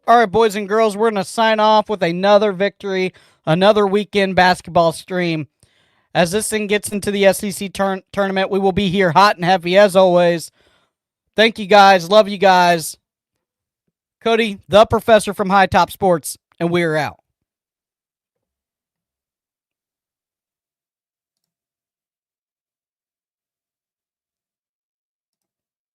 All right, boys and girls, we're going to sign off with another victory, another weekend basketball stream. As this thing gets into the SEC tournament, we will be here hot and heavy as always. Thank you guys. Love you guys. Cody, the professor from High Top Sports, and we're out.